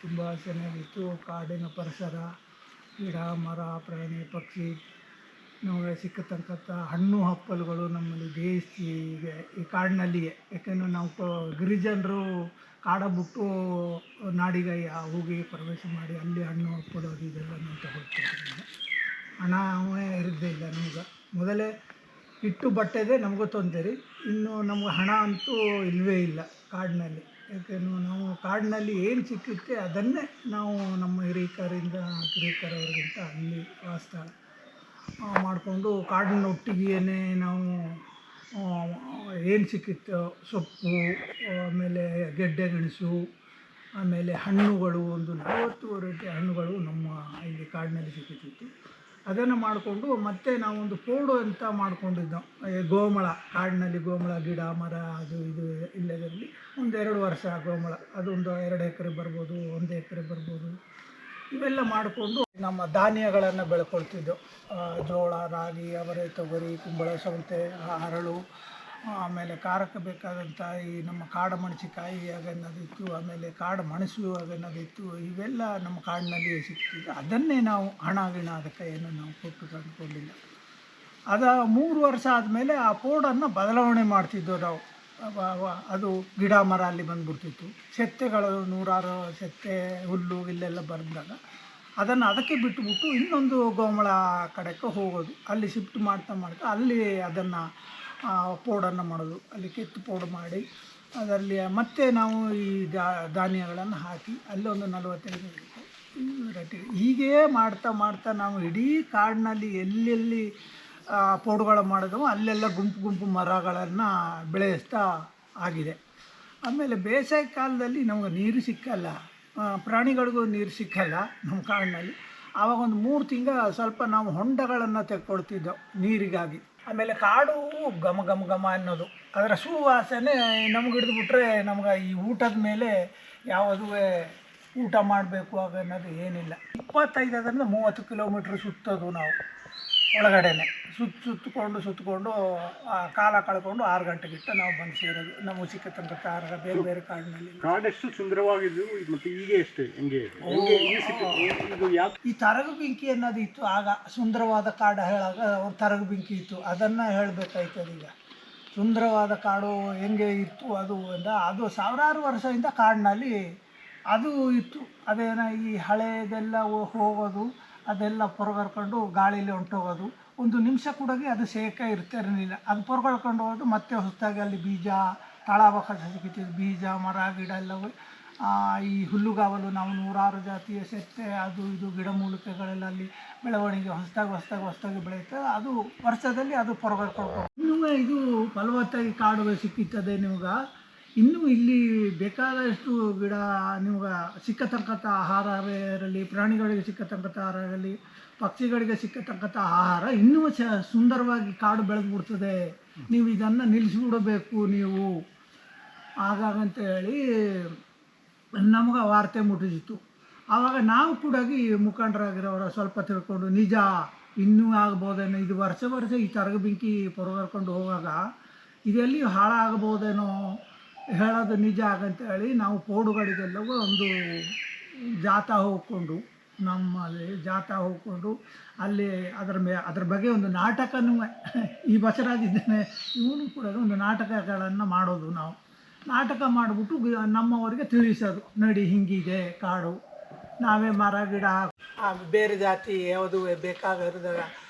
[SPEAKER 1] ತುಂಬ ಚೆನ್ನಾಗಿತ್ತು. ಕಾಡಿನ ಪರಿಸರ, ಗಿಡ ಮರ ಪ್ರಾಣಿ ಪಕ್ಷಿ, ನಮಗೆ ಸಿಕ್ಕತಕ್ಕಂಥ ಹಣ್ಣು ಹಪ್ಪಲುಗಳು ನಮ್ಮಲ್ಲಿ ಬೇಯಿಸಿ ಈ ಕಾಡಿನಲ್ಲಿಯೇ. ಯಾಕೆಂದರೆ ನಾವು ಗಿರಿಜನರು ಕಾಡ ಬಿಟ್ಟು ನಾಡಿಗೆ ಹೋಗಿ ಪ್ರವೇಶ ಮಾಡಿ ಅಲ್ಲಿ ಹಣ್ಣು ಹಪ್ಪಲು ಅದು ಇದೆಲ್ಲ ನಾವು ತಗೊಳ್ತಿದ್ದೀವಿ. ಹಣವೇ ಇರದೇ ಇಲ್ಲ ನಮ್ಗೆ. ಮೊದಲೇ ಇಟ್ಟು ಬಟ್ಟೆದೇ ನಮಗೂ ತೊಂದರೆ, ಇನ್ನು ನಮ್ಗೆ ಹಣ ಅಂತೂ ಇಲ್ಲವೇ ಇಲ್ಲ ಕಾಡಿನಲ್ಲಿ. ಯಾಕೆಂದ್ರೆ ನಾವು ಕಾಡಿನಲ್ಲಿ ಏನು ಸಿಕ್ಕುತ್ತೆ ಅದನ್ನೇ ನಾವು ನಮ್ಮ ಹಿರೀಕರಿಂದ ಕಿರಿಕರವರಿಗಿಂತ ಅಲ್ಲಿ ವಾಸ್ತವ ಮಾಡಿಕೊಂಡು ಕಾಡಿನ ಒಟ್ಟಿಗೆಯೇ ನಾವು ಏನು ಸಿಕ್ಕಿತ್ತು, ಸೊಪ್ಪು, ಆಮೇಲೆ ಗೆಡ್ಡೆ ಗೆಣಸು, ಆಮೇಲೆ ಹಣ್ಣುಗಳು, ಒಂದು 40 ವೆರೈಟಿ ಹಣ್ಣುಗಳು ನಮ್ಮ ಇಲ್ಲಿ ಕಾಡಿನಲ್ಲಿ ಸಿಕ್ಕಿತ್ತು. ಅದನ್ನು ಮಾಡಿಕೊಂಡು ಮತ್ತೆ ನಾವೊಂದು ಪೋಡು ಅಂತ ಮಾಡ್ಕೊಂಡಿದ್ದೆವು. ಗೋಮಳ, ಕಾಡಿನಲ್ಲಿ ಗೋಮಳ ಗಿಡ ಮರ ಅದು ಇದು ಇಲ್ಲದರಲ್ಲಿ 1-2 ವರ್ಷ ಗೋಮಳ, ಅದೊಂದು 2 ಎಕರೆ ಬರ್ಬೋದು, 1 ಎಕರೆ ಬರ್ಬೋದು. ಇವೆಲ್ಲ ಮಾಡಿಕೊಂಡು ನಮ್ಮ ಧಾನ್ಯಗಳನ್ನು ಬೆಳ್ಕೊಳ್ತಿದ್ದೆವು. ಜೋಳ, ರಾಗಿ, ಅವರೆ, ತೊಗರಿ, ಕುಂಬಳ, ಸೌತೆ, ಹರಳು, ಆಮೇಲೆ ಖಾರಕ್ಕೆ ಬೇಕಾದಂಥ ಈ ನಮ್ಮ ಕಾಡು ಮೆಣಸಿಕಾಯಿ ಅದನ್ನದಿತ್ತು, ಆಮೇಲೆ ಕಾಡು ಮೆಣಸು ಅದನ್ನದಿತ್ತು. ಇವೆಲ್ಲ ನಮ್ಮ ಕಾಡಿನಲ್ಲಿ ಸಿಗ್ತಿದ್ದು. ಅದನ್ನೇ ನಾವು ಹಣ ಗಿಣ ಅದಕ್ಕೆ ಏನು ನಾವು ಕೊಟ್ಟು ತಂದುಕೊಂಡಿಲ್ಲ. ಅದು 3 ವರ್ಷ ಆದಮೇಲೆ ಆ ಪೋಡನ್ನು ಬದಲಾವಣೆ ಮಾಡ್ತಿದ್ದೆವು ನಾವು. ಅದು ಗಿಡ ಮರ ಅಲ್ಲಿ ಬಂದುಬಿಡ್ತಿತ್ತು. ಸೆತ್ತೆಗಳು 100 ಸೆತ್ತೆ ಹುಲ್ಲು ಇಲ್ಲೆಲ್ಲ ಬಂದಾಗ ಅದನ್ನು ಅದಕ್ಕೆ ಬಿಟ್ಟುಬಿಟ್ಟು ಇನ್ನೊಂದು ಗೋಮಳ ಕಡೆಗೆ ಹೋಗೋದು. ಅಲ್ಲಿ ಶಿಫ್ಟ್ ಮಾಡ್ತಾ ಅಲ್ಲಿ ಅದನ್ನು ಪೋಡನ್ನು ಮಾಡೋದು. ಅಲ್ಲಿ ಕೆತ್ತು ಪೋಡು ಮಾಡಿ ಅದರಲ್ಲಿ ಮತ್ತೆ ನಾವು ಈ ಧಾನ್ಯಗಳನ್ನು ಹಾಕಿ ಅಲ್ಲಿ ಒಂದು 45 ವೆರೈಟಿ ಹೀಗೇ ಮಾಡ್ತಾ ನಾವು ಇಡೀ ಕಾಡಿನಲ್ಲಿ ಎಲ್ಲೆಲ್ಲಿ ಪೋಡುಗಳು ಮಾಡಿದವು ಅಲ್ಲೆಲ್ಲ ಗುಂಪು ಮರಗಳನ್ನು ಬೆಳೆಸ್ತಾ ಆಗಿದೆ. ಆಮೇಲೆ ಬೇಸಿಗೆ ಕಾಲದಲ್ಲಿ ನಮಗೆ ನೀರು ಸಿಕ್ಕಲ್ಲ, ಪ್ರಾಣಿಗಳಿಗೂ ನೀರು ಸಿಕ್ಕಲ್ಲ ನಮ್ಮ ಕಾಡಿನಲ್ಲಿ. ಆವಾಗ ಒಂದು 3 ತಿಂಗಳು ಸ್ವಲ್ಪ ನಾವು ಹೊಂಡಗಳನ್ನು ತೆಕ್ಕೊಳ್ತಿದ್ದೆವು ನೀರಿಗಾಗಿ. ಆಮೇಲೆ ಕಾಡು ಘಮ ಅನ್ನೋದು, ಅದರ ಸುವಾಸನೆ ನಮ್ಗೆ ಹಿಡಿದುಬಿಟ್ರೆ ನಮ್ಗೆ ಈ ಊಟದ ಮೇಲೆ ಯಾವುದೇ ಊಟ ಮಾಡಬೇಕು ಅನ್ನೋದು ಏನಿಲ್ಲ. 25-30 ಕಿಲೋಮೀಟ್ರ್ ಸುತ್ತೋದು ನಾವು ಒಳಗಡೆನೆ ಸುತ್ತಕೊಂಡು ಕಾಲ ಕಳ್ಕೊಂಡು 6 ಗಂಟೆಗಿಟ್ಟು ನಾವು ಬಂದು ಸೇರೋದು. ನಮಗೆ ಸಿಕ್ಕತಂಥ ಬೇರೆ ಕಾಡಿನಲ್ಲಿ.
[SPEAKER 3] ಕಾಡೆಷ್ಟು ಸುಂದರವಾಗಿದ್ದು ಮತ್ತು ಈಗ ಎಷ್ಟು ಹೆಂಗೆ
[SPEAKER 1] ಈ ತರಗು ಬೆಂಕಿ ಅನ್ನೋದು ಇತ್ತು ಆಗ. ಸುಂದರವಾದ ಕಾಡು ಹೇಳಾಗ ಅವ್ರ ತರಗು ಬೆಂಕಿ ಇತ್ತು, ಅದನ್ನು ಹೇಳಬೇಕಾಯ್ತದೆ. ಈಗ ಸುಂದರವಾದ ಕಾಡು ಹೆಂಗೆ ಇತ್ತು ಅದು ಸಾವಿರಾರು ವರ್ಷದಿಂದ ಕಾಡಿನಲ್ಲಿ ಅದು ಇತ್ತು. ಅದೇನ ಈ ಹಳೆಯದೆಲ್ಲ ಹೋಗೋದು ಅದೆಲ್ಲ ಹೊರಗರ್ಕೊಂಡು ಗಾಳೀಲಿ ಹೊಂಟೋಗೋದು. ಒಂದು ನಿಮಿಷ ಕೂಡ ಅದು ಸೇಕ ಇರ್ತಿರಲಿಲ್ಲ. ಅದು ಹೊರಗಳ್ಕೊಂಡು ಹೋಗೋದು ಮತ್ತೆ ಹೊಸದಾಗಿ ಅಲ್ಲಿ ಬೀಜ ತಾಳಾವಕಾಶ ಸಿಗುತ್ತಿದ್ದು ಬೀಜ ಮರ ಗಿಡ ಎಲ್ಲವೂ ಈ ಹುಲ್ಲುಗಾವಲು ನಾವು ನೂರಾರು ಜಾತಿಯ ಸೆತ್ತೆ ಅದು ಇದು ಗಿಡಮೂಲಿಕೆಗಳೆಲ್ಲ ಅಲ್ಲಿ ಬೆಳವಣಿಗೆ ಹೊಸದಾಗಿ ಬೆಳೆಯುತ್ತೆ. ಅದು ವರ್ಷದಲ್ಲಿ ಅದು ಹೊರಗಳ್ಕೊಂಡು ಇನ್ನೂ ಇದು ಫಲವತ್ತಾಗಿ ಕಾಡು ಸಿಕ್ಕಿತ್ತದೆ ನಿಮ್ಗೆ. ಇನ್ನೂ ಇಲ್ಲಿ ಬೇಕಾದಷ್ಟು ಗಿಡ ನಿಮ್ಗೆ ಸಿಕ್ಕತಕ್ಕಂಥ ಆಹಾರ ಇರಲಿ, ಪ್ರಾಣಿಗಳಿಗೆ ಸಿಕ್ಕತಕ್ಕಂಥ ಆಹಾರ ಇರಲಿ, ಪಕ್ಷಿಗಳಿಗೆ ಸಿಕ್ಕತಕ್ಕಂಥ ಆಹಾರ ಇನ್ನೂ ಸುಂದರವಾಗಿ ಕಾಡು ಬೆಳೆದ್ಬಿಡ್ತದೆ. ನೀವು ಇದನ್ನು ನಿಲ್ಲಿಸ್ಬಿಡಬೇಕು ನೀವು ಹಾಗಾಗಂತ ಹೇಳಿ ನಮ್ಗೆ ವಾರ್ತೆ ಮುಟ್ಟಿಸಿತು. ಆವಾಗ ನಾವು ಕೂಡ ಈ ಮುಖಂಡರಾಗಿರೋರ ಸ್ವಲ್ಪ ತಿಳ್ಕೊಂಡು ನಿಜ ಇನ್ನೂ ಆಗ್ಬೋದೇನೋ, ಇದು ವರ್ಷ ಈ ತರಗ ಬೆಂಕಿ ಹೊರಗರ್ಕೊಂಡು ಹೋಗುವಾಗ ಇದೆಲ್ಲಿ ಹಾಳಾಗ್ಬೋದೇನೋ ಹೇಳೋದು ನಿಜ ಆಗಂತೇಳಿ ನಾವು ಪೋಡುಗಳಿಗೆಲ್ಲವೂ ಒಂದು ಜಾಥಾ ಹೋಗ್ಕೊಂಡು ನಮ್ಮಲ್ಲಿ ಜಾಥಾ ಹೋಗ್ಕೊಂಡು ಅಲ್ಲಿ ಅದ್ರ ಬಗ್ಗೆ ಒಂದು ನಾಟಕನೂ ಈ ಬಸವರಾಜಿದ್ದೇನೆ ಇವನು ಕೂಡ ಒಂದು ನಾಟಕಗಳನ್ನು ಮಾಡೋದು. ನಾವು ನಾಟಕ ಮಾಡಿಬಿಟ್ಟು ನಮ್ಮವರಿಗೆ ತಿಳಿಸೋದು, ನೋಡಿ ಹಿಂಗಿದೆ ಕಾಡು, ನಾವೇ ಮರ ಗಿಡ ಬೇರೆ ಜಾತಿ ಯಾವುದು ಬೇಕಾಗಿರೋದಾಗ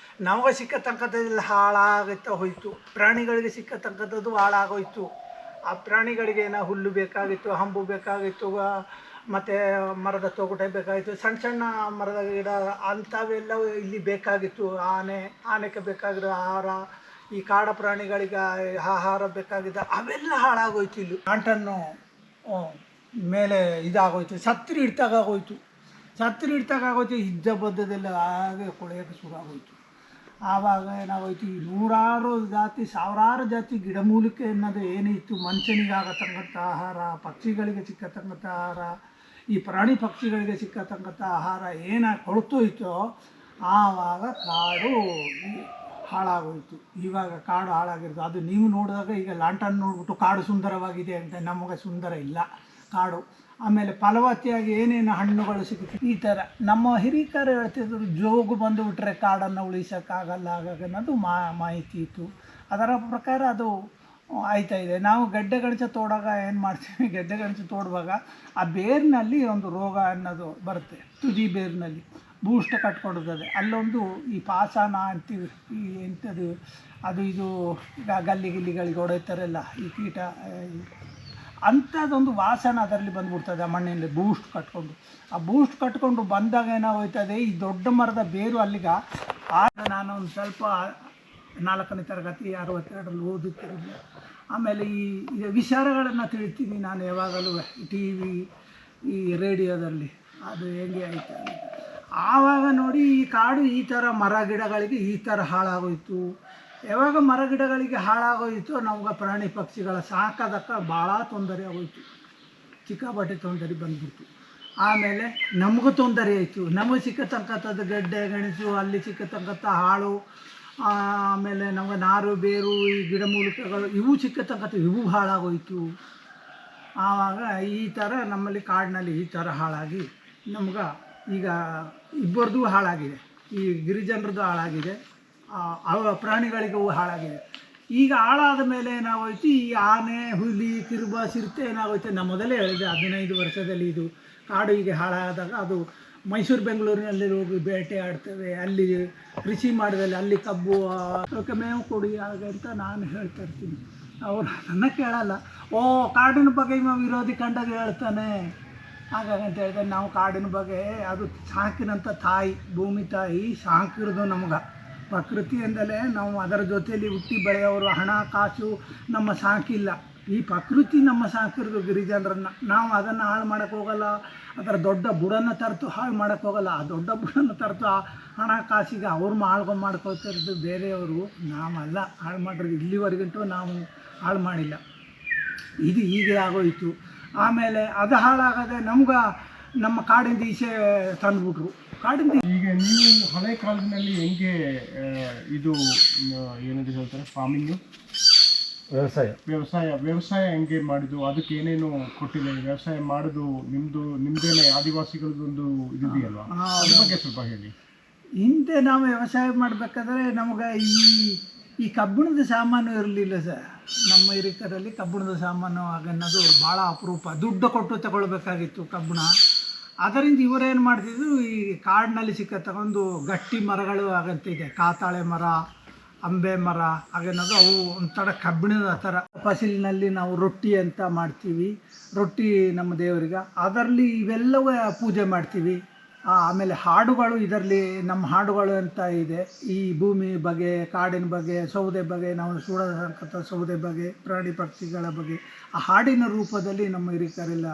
[SPEAKER 1] ನಮಗೆ ಸಿಕ್ಕತಕ್ಕಂಥದ್ದು ಹಾಳಾಗುತ್ತಾ ಹೋಯಿತು. ಪ್ರಾಣಿಗಳಿಗೆ ಸಿಕ್ಕತಕ್ಕಂಥದ್ದು ಹಾಳಾಗೋಯ್ತು. ಆ ಪ್ರಾಣಿಗಳಿಗೆ ಏನೋ ಹುಲ್ಲು ಬೇಕಾಗಿತ್ತು, ಹಂಬು ಬೇಕಾಗಿತ್ತು, ಮತ್ತು ಮರದ ತೊಗಟೆ ಬೇಕಾಗಿತ್ತು, ಸಣ್ಣ ಮರದ ಗಿಡ ಅಂಥವೆಲ್ಲ ಇಲ್ಲಿ ಬೇಕಾಗಿತ್ತು. ಆನೆಗೆ ಬೇಕಾಗಿರೋ ಆಹಾರ, ಈ ಕಾಡು ಪ್ರಾಣಿಗಳಿಗೆ ಆಹಾರ ಬೇಕಾಗಿದ್ದ ಅವೆಲ್ಲ ಹಾಳಾಗೋಯ್ತು. ಇಲ್ಲಿ ಕಾಂಟನ್ನು ಮೇಲೆ ಇದಾಗೋಯ್ತು, ಛತ್ರಿ ಇಡ್ತಾಗೋಯ್ತು. ಇದ್ದ ಬದ್ದದೆಲ್ಲ ಹಾಗೆ ಕೊಳೆಯೋಕ್ಕೆ ಶುರುವಾಗೋಯ್ತು. ಆವಾಗ ಏನಾಗೋಯ್ತು, ಈ ನೂರಾರು ಜಾತಿ ಸಾವಿರಾರು ಜಾತಿ ಗಿಡಮೂಲಿಕೆ ಅನ್ನೋದು ಏನಿತ್ತು, ಮನುಷ್ಯನಿಗಾಗತಕ್ಕಂಥ ಆಹಾರ, ಪಕ್ಷಿಗಳಿಗೆ ಸಿಕ್ಕತಕ್ಕಂಥ ಆಹಾರ, ಈ ಪ್ರಾಣಿ ಪಕ್ಷಿಗಳಿಗೆ ಸಿಕ್ಕತಕ್ಕಂಥ ಆಹಾರ ಕೊಳ್ತೋಯ್ತೋ ಆವಾಗ ಕಾಡು ಹಾಳಾಗೋಯ್ತು. ಇವಾಗ ಕಾಡು ಹಾಳಾಗಿರೋದು ಅದು ನೀವು ನೋಡಿದಾಗ ಈಗ ಲಾಂಟನ್ ನೋಡ್ಬಿಟ್ಟು ಕಾಡು ಸುಂದರವಾಗಿದೆ ಅಂತ, ನಮಗೆ ಸುಂದರ ಇಲ್ಲ ಕಾಡು. ಆಮೇಲೆ ಫಲವತ್ತಾಗಿ ಏನೇನು ಹಣ್ಣುಗಳು ಸಿಗುತ್ತೆ ಈ ಥರ ನಮ್ಮ ಹಿರೀಕರು ಹೇಳ್ತಿದ್ರು. ಜೋಗು ಬಂದುಬಿಟ್ರೆ ಕಾಡನ್ನು ಉಳಿಸೋಕ್ಕಾಗಲ್ಲ ಹಾಗಾಗಿ ಅನ್ನೋದು ಮಾಹಿತಿ ಇತ್ತು. ಅದರ ಪ್ರಕಾರ ಅದು ಆಯ್ತಾ ಇದೆ. ನಾವು ಗೆಡ್ಡೆ ಗೆಣಸು ತೋಡಾಗ ಏನು ಮಾಡ್ತೀವಿ, ಗೆಡ್ಡೆ ಗೆಣಸು ತೋಡುವಾಗ ಆ ಬೇರಿನಲ್ಲಿ ಒಂದು ರೋಗ ಅನ್ನೋದು ಬರುತ್ತೆ, ತುದಿ ಬೇರಿನಲ್ಲಿ ಬೂಸ್ಟ್ ಕಟ್ಕೊಂಡಿರ್ತದೆ. ಅಲ್ಲೊಂದು ಈ ಪಾಸಾನ ಅಂತೀವಿ, ಈ ಎಂಥದ್ದು ಅದು ಇದು ಗಲ್ಲಿಗಳಿಗೆ ಹೊಡೆಯುತ್ತಾರಲ್ಲ ಈ ಕೀಟ, ಅಂಥದ್ದೊಂದು ವಾಸನೆ ಅದರಲ್ಲಿ ಬಂದುಬಿಡ್ತದೆ ಆ ಮಣ್ಣಿನಲ್ಲಿ ಬೂಸ್ಟ್ ಕಟ್ಕೊಂಡು ಬಂದಾಗ ಏನಾಗೋಯ್ತದೆ, ಈ ದೊಡ್ಡ ಮರದ ಬೇರು ಅಲ್ಲಿಗೆ ನಾನು ಒಂದು ಸ್ವಲ್ಪ 4ನೇ ತರಗತಿ 62ರಲ್ಲಿ ಓದುತ್ತಿರಲಿಲ್ಲ. ಆಮೇಲೆ ಈ ವಿಚಾರಗಳನ್ನು ತಿಳಿತೀನಿ ನಾನು ಯಾವಾಗಲೂ ಟಿ ವಿ ಈ ರೇಡಿಯೋದಲ್ಲಿ ಅದು ಹೆಂಗೆ ಆಯ್ತು. ಆವಾಗ ನೋಡಿ ಈ ಕಾಡು ಈ ಥರ ಮರ ಗಿಡಗಳಿಗೆ ಈ ಥರ ಹಾಳಾಗೋಯ್ತು. ಯಾವಾಗ ಮರ ಗಿಡಗಳಿಗೆ ಹಾಳಾಗೋಯಿತು ನಮ್ಗೆ ಪ್ರಾಣಿ ಪಕ್ಷಿಗಳ ಸಾಕೋದಕ್ಕೆ ಭಾಳ ತೊಂದರೆ ಆಗೋಯ್ತು, ಸಿಕ್ಕಾಪಟ್ಟೆ ತೊಂದರೆ ಬಂದ್ಬಿಡ್ತು. ಆಮೇಲೆ ನಮಗೂ ತೊಂದರೆ ಆಯಿತು. ನಮಗೆ ಸಿಕ್ಕತಕ್ಕಂಥದ್ದು ಗೆಡ್ಡೆ ಗೆಣಸು, ಅಲ್ಲಿ ಸಿಕ್ಕತಕ್ಕಂಥ ಹಾಳು, ಆಮೇಲೆ ನಮಗೆ ನಾರು ಬೇರು ಈ ಗಿಡಮೂಲಿಕೆಗಳು ಇವು ಸಿಕ್ಕತಕ್ಕಂಥ ಇವು ಹಾಳಾಗೋಯ್ತು. ಆವಾಗ ಈ ಥರ ನಮ್ಮಲ್ಲಿ ಕಾಡಿನಲ್ಲಿ ಈ ಥರ ಹಾಳಾಗಿ ನಮ್ಗೆ ಈಗ ಇಬ್ಬರದು ಹಾಳಾಗಿದೆ, ಈ ಗಿರಿಜನರದ್ದು ಹಾಳಾಗಿದೆ, ಪ್ರಾಣಿಗಳಿಗೂ ಹಾಳಾಗಿದೆ. ಈಗ ಹಾಳಾದ ಮೇಲೆ ಏನಾಗೋಯ್ತು, ಈ ಆನೆ ಹುಲಿ ಕಿರುಬ ಚಿರತೆ ಏನಾಗೋಯ್ತು, ನಾನು ಮೊದಲೇ ಹೇಳಿದೆ 15 ವರ್ಷದಲ್ಲಿ ಇದು ಕಾಡು ಹೀಗೆ ಹಾಳಾದಾಗ ಅದು ಮೈಸೂರು ಬೆಂಗಳೂರಿನಲ್ಲಿ ಹೋಗಿ ಬೇಟೆ ಆಡ್ತೇವೆ, ಅಲ್ಲಿ ಕೃಷಿ ಮಾಡಿದಲ್ಲಿ ಅಲ್ಲಿ ಕಬ್ಬು ಅವಕ್ಕೆ ಮೇವು ಕೊಡಿ ಹಾಗೆ ಅಂತ ನಾನು ಹೇಳ್ತಾ ಇರ್ತೀನಿ. ಅವರು ನನ್ನ ಕೇಳಲ್ಲ. ಕಾಡಿನ ಬಗ್ಗೆ ಇವ ವಿರೋಧಿ ಕಂಡಾಗ ಹೇಳ್ತಾನೆ ಹಾಗಾಗಂತ ಹೇಳ್ತಾರೆ. ನಾವು ಕಾಡಿನ ಬಗ್ಗೆ ಅದು ಸಾಕಿನಂಥ ತಾಯಿ, ಭೂಮಿ ತಾಯಿ ಸಾಕಿರೋದು ನಮ್ಗೆ ಪ್ರಕೃತಿಯಿಂದಲೇ. ನಾವು ಅದರ ಜೊತೆಯಲ್ಲಿ ಹುಟ್ಟಿ ಬೆಳೆಯೋರು, ಹಣ ಕಾಸು ನಮ್ಮ ಸಾಕಿಲ್ಲ. ಈ ಪ್ರಕೃತಿ ನಮ್ಮ ಸಾಕಿರೋದು ಗಿರಿಜನರನ್ನು. ನಾವು ಅದನ್ನು ಹಾಳು ಮಾಡೋಕ್ಕೆ ಹೋಗಲ್ಲ, ಅದರ ದೊಡ್ಡ ಬುಡನ್ನು ತರ್ತು ಹಾಳು ಮಾಡೋಕ್ಕೆ ಹೋಗಲ್ಲ. ಆ ದೊಡ್ಡ ಬುಡನ್ನು ತರ್ತು ಆ ಹಣ ಕಾಸಿಗೆ ಅವ್ರು ಮಾಡ್ಕೊಳ್ತಿರೋದು ಬೇರೆಯವರು, ನಾವಲ್ಲ ಹಾಳು ಮಾಡಿರೋದು. ಇಲ್ಲಿವರೆಗಂತೂ ನಾವು ಹಾಳು ಮಾಡಿಲ್ಲ. ಇದು ಹೀಗೆ ಆಗೋಯಿತು. ಆಮೇಲೆ ಅದು ಹಾಳಾಗದೆ ನಮ್ಗೆ ನಮ್ಮ ಕಾಡಿಂದ ಈಚೆ ತಂದುಬಿಟ್ರು. ಕಾಡಿಂದ
[SPEAKER 3] ಈಗ ನೀವು ಹಳೆ ಕಾಲದಲ್ಲಿ ಹೆಂಗೆ ಇದು ಏನಂತ ಹೇಳ್ತಾರೆ ಫಾರ್ಮಿಂಗು, ವ್ಯವಸಾಯ ಹೆಂಗೆ ಮಾಡಿದ್ದು, ಅದಕ್ಕೆ ಏನೇನು ಕೊಟ್ಟಿದೆ, ವ್ಯವಸಾಯ ಮಾಡೋದು ನಿಮ್ದೇನೆ ಆದಿವಾಸಿಗಳದೊಂದು ಇದೆಯಲ್ವಾ, ಅದ್ರ ಬಗ್ಗೆ ಸ್ವಲ್ಪ ಹೇಳಿ.
[SPEAKER 1] ಹಿಂದೆ ನಾವು ವ್ಯವಸಾಯ ಮಾಡಬೇಕಾದ್ರೆ ನಮಗೆ ಈ ಈ ಕಬ್ಬಿಣದ ಸಾಮಾನು ಇರಲಿಲ್ಲ ಸರ್. ನಮ್ಮ ಹಿರಿಕರಲ್ಲಿ ಕಬ್ಬಿಣದ ಸಾಮಾನು ಆಗನ್ನೋದು ಭಾಳ ಅಪರೂಪ. ದುಡ್ಡು ಕೊಟ್ಟು ತಗೊಳ್ಬೇಕಾಗಿತ್ತು ಕಬ್ಬಿಣ. ಅದರಿಂದ ಇವರೇನು ಮಾಡ್ತಿದ್ರು, ಈ ಕಾಡಿನಲ್ಲಿ ತಗೊಂಡು ಗಟ್ಟಿ ಮರಗಳು ಆಗಂತಿದೆ, ಕಾತಾಳೆ ಮರ, ಅಂಬೆ ಮರ ಆಗನ್ನೋದು, ಅವು ಒಂಥರ ಕಬ್ಬಿಣದ ಥರ. ಫಸಲಿನಲ್ಲಿ ನಾವು ರೊಟ್ಟಿ ಅಂತ ಮಾಡ್ತೀವಿ, ರೊಟ್ಟಿ ನಮ್ಮ ದೇವರಿಗೆ. ಅದರಲ್ಲಿ ಇವೆಲ್ಲವೂ ಪೂಜೆ ಮಾಡ್ತೀವಿ. ಆಮೇಲೆ ಹಾಡುಗಳು, ಇದರಲ್ಲಿ ನಮ್ಮ ಹಾಡುಗಳು ಅಂತ ಇದೆ. ಈ ಭೂಮಿ ಬಗ್ಗೆ, ಕಾಡಿನ ಬಗ್ಗೆ, ಸೌದೆ ಬಗ್ಗೆ, ನಾವು ಸುಡತಕ್ಕಂಥ ಸೌದೆ ಬಗ್ಗೆ, ಪ್ರಾಣಿ ಪಕ್ಷಿಗಳ ಬಗ್ಗೆ ಆ ಹಾಡಿನ ರೂಪದಲ್ಲಿ ನಮ್ಮ ಹಿರಿಕರೆಲ್ಲ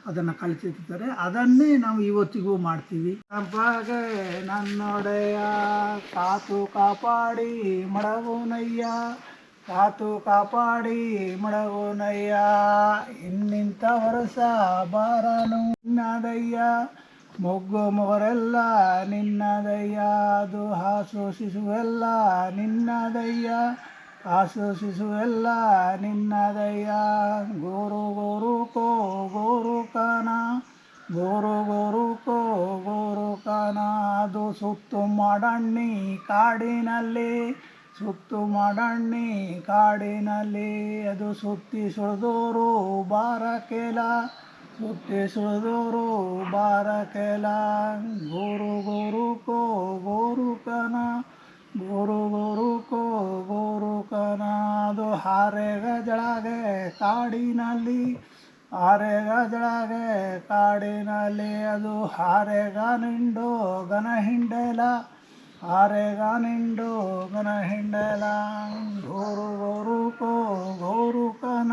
[SPEAKER 1] ಅದನ್ನು ಕಲಿಸಿರ್ತಾರೆ. ಅದನ್ನೇ ನಾವು ಇವತ್ತಿಗೂ ಮಾಡ್ತೀವಿ. ಬಗ್ಗೆ ನನ್ನೊಡೆಯ ಕಾತು ಕಾಪಾಡಿ ಮಡಗೋನಯ್ಯ, ಕಾತು ಕಾಪಾಡಿ ಮಡಗೋನಯ್ಯ, ಇನ್ನಿಂಥ ವರ್ಷ ಬಾರನು ನಿನ್ನದಯ್ಯ, ಮೊಗ್ಗು ಮೊಗರೆಲ್ಲ ನಿನ್ನದಯ್ಯ, ಅದು ಹಾಸು ಶಿಶುವೆಲ್ಲ ನಿನ್ನದಯ್ಯ, ಹಾಸು ಶಿಶುವೆಲ್ಲ ನಿನ್ನದಯ್ಯ, ಗೋರು ಗೋರು ಕೋ ಗೋರು ಕಾನ, ಗೋರು ಗೋರು ಕೋ ಗೋರು ಕಾನ, ಅದು ಸುತ್ತು ಮಾಡಣ್ಣಿ ಕಾಡಿನಲ್ಲಿ, ಸುತ್ತು ಮಾಡಣ್ಣಿ ಕಾಡಿನಲ್ಲಿ, ಅದು ಸುತ್ತಿ ಸುಳಿದೋರು ಬಾರಕೆಲ, ಸುತ್ತಿ ಸುಳಿದೋರು ಬಾರಕೆಲ, ಗೋರು ಗೋರು ಕೋ ಗೋರು ಕನ, ಗೋರು ಗೋರು ಕೋ ಗೋರು ಕನ, ಅದು ಹಾರೆಗಜಳಗೆ ಕಾಡಿನಲ್ಲಿ, ಹಾರೆಗಜಳಗೆ ಕಾಡಿನಲ್ಲಿ, ಅದು ಹಾರೆಗ ನಿಂಡು ಗನ ಹಿಂಡೆಲ, ಹಾರೆಗ ನಿಂಡು ಗನ ಹಿಂಡೆಲ, ಗೋರು ಗೋರು ಕೋ ಗೋರು ಕನ,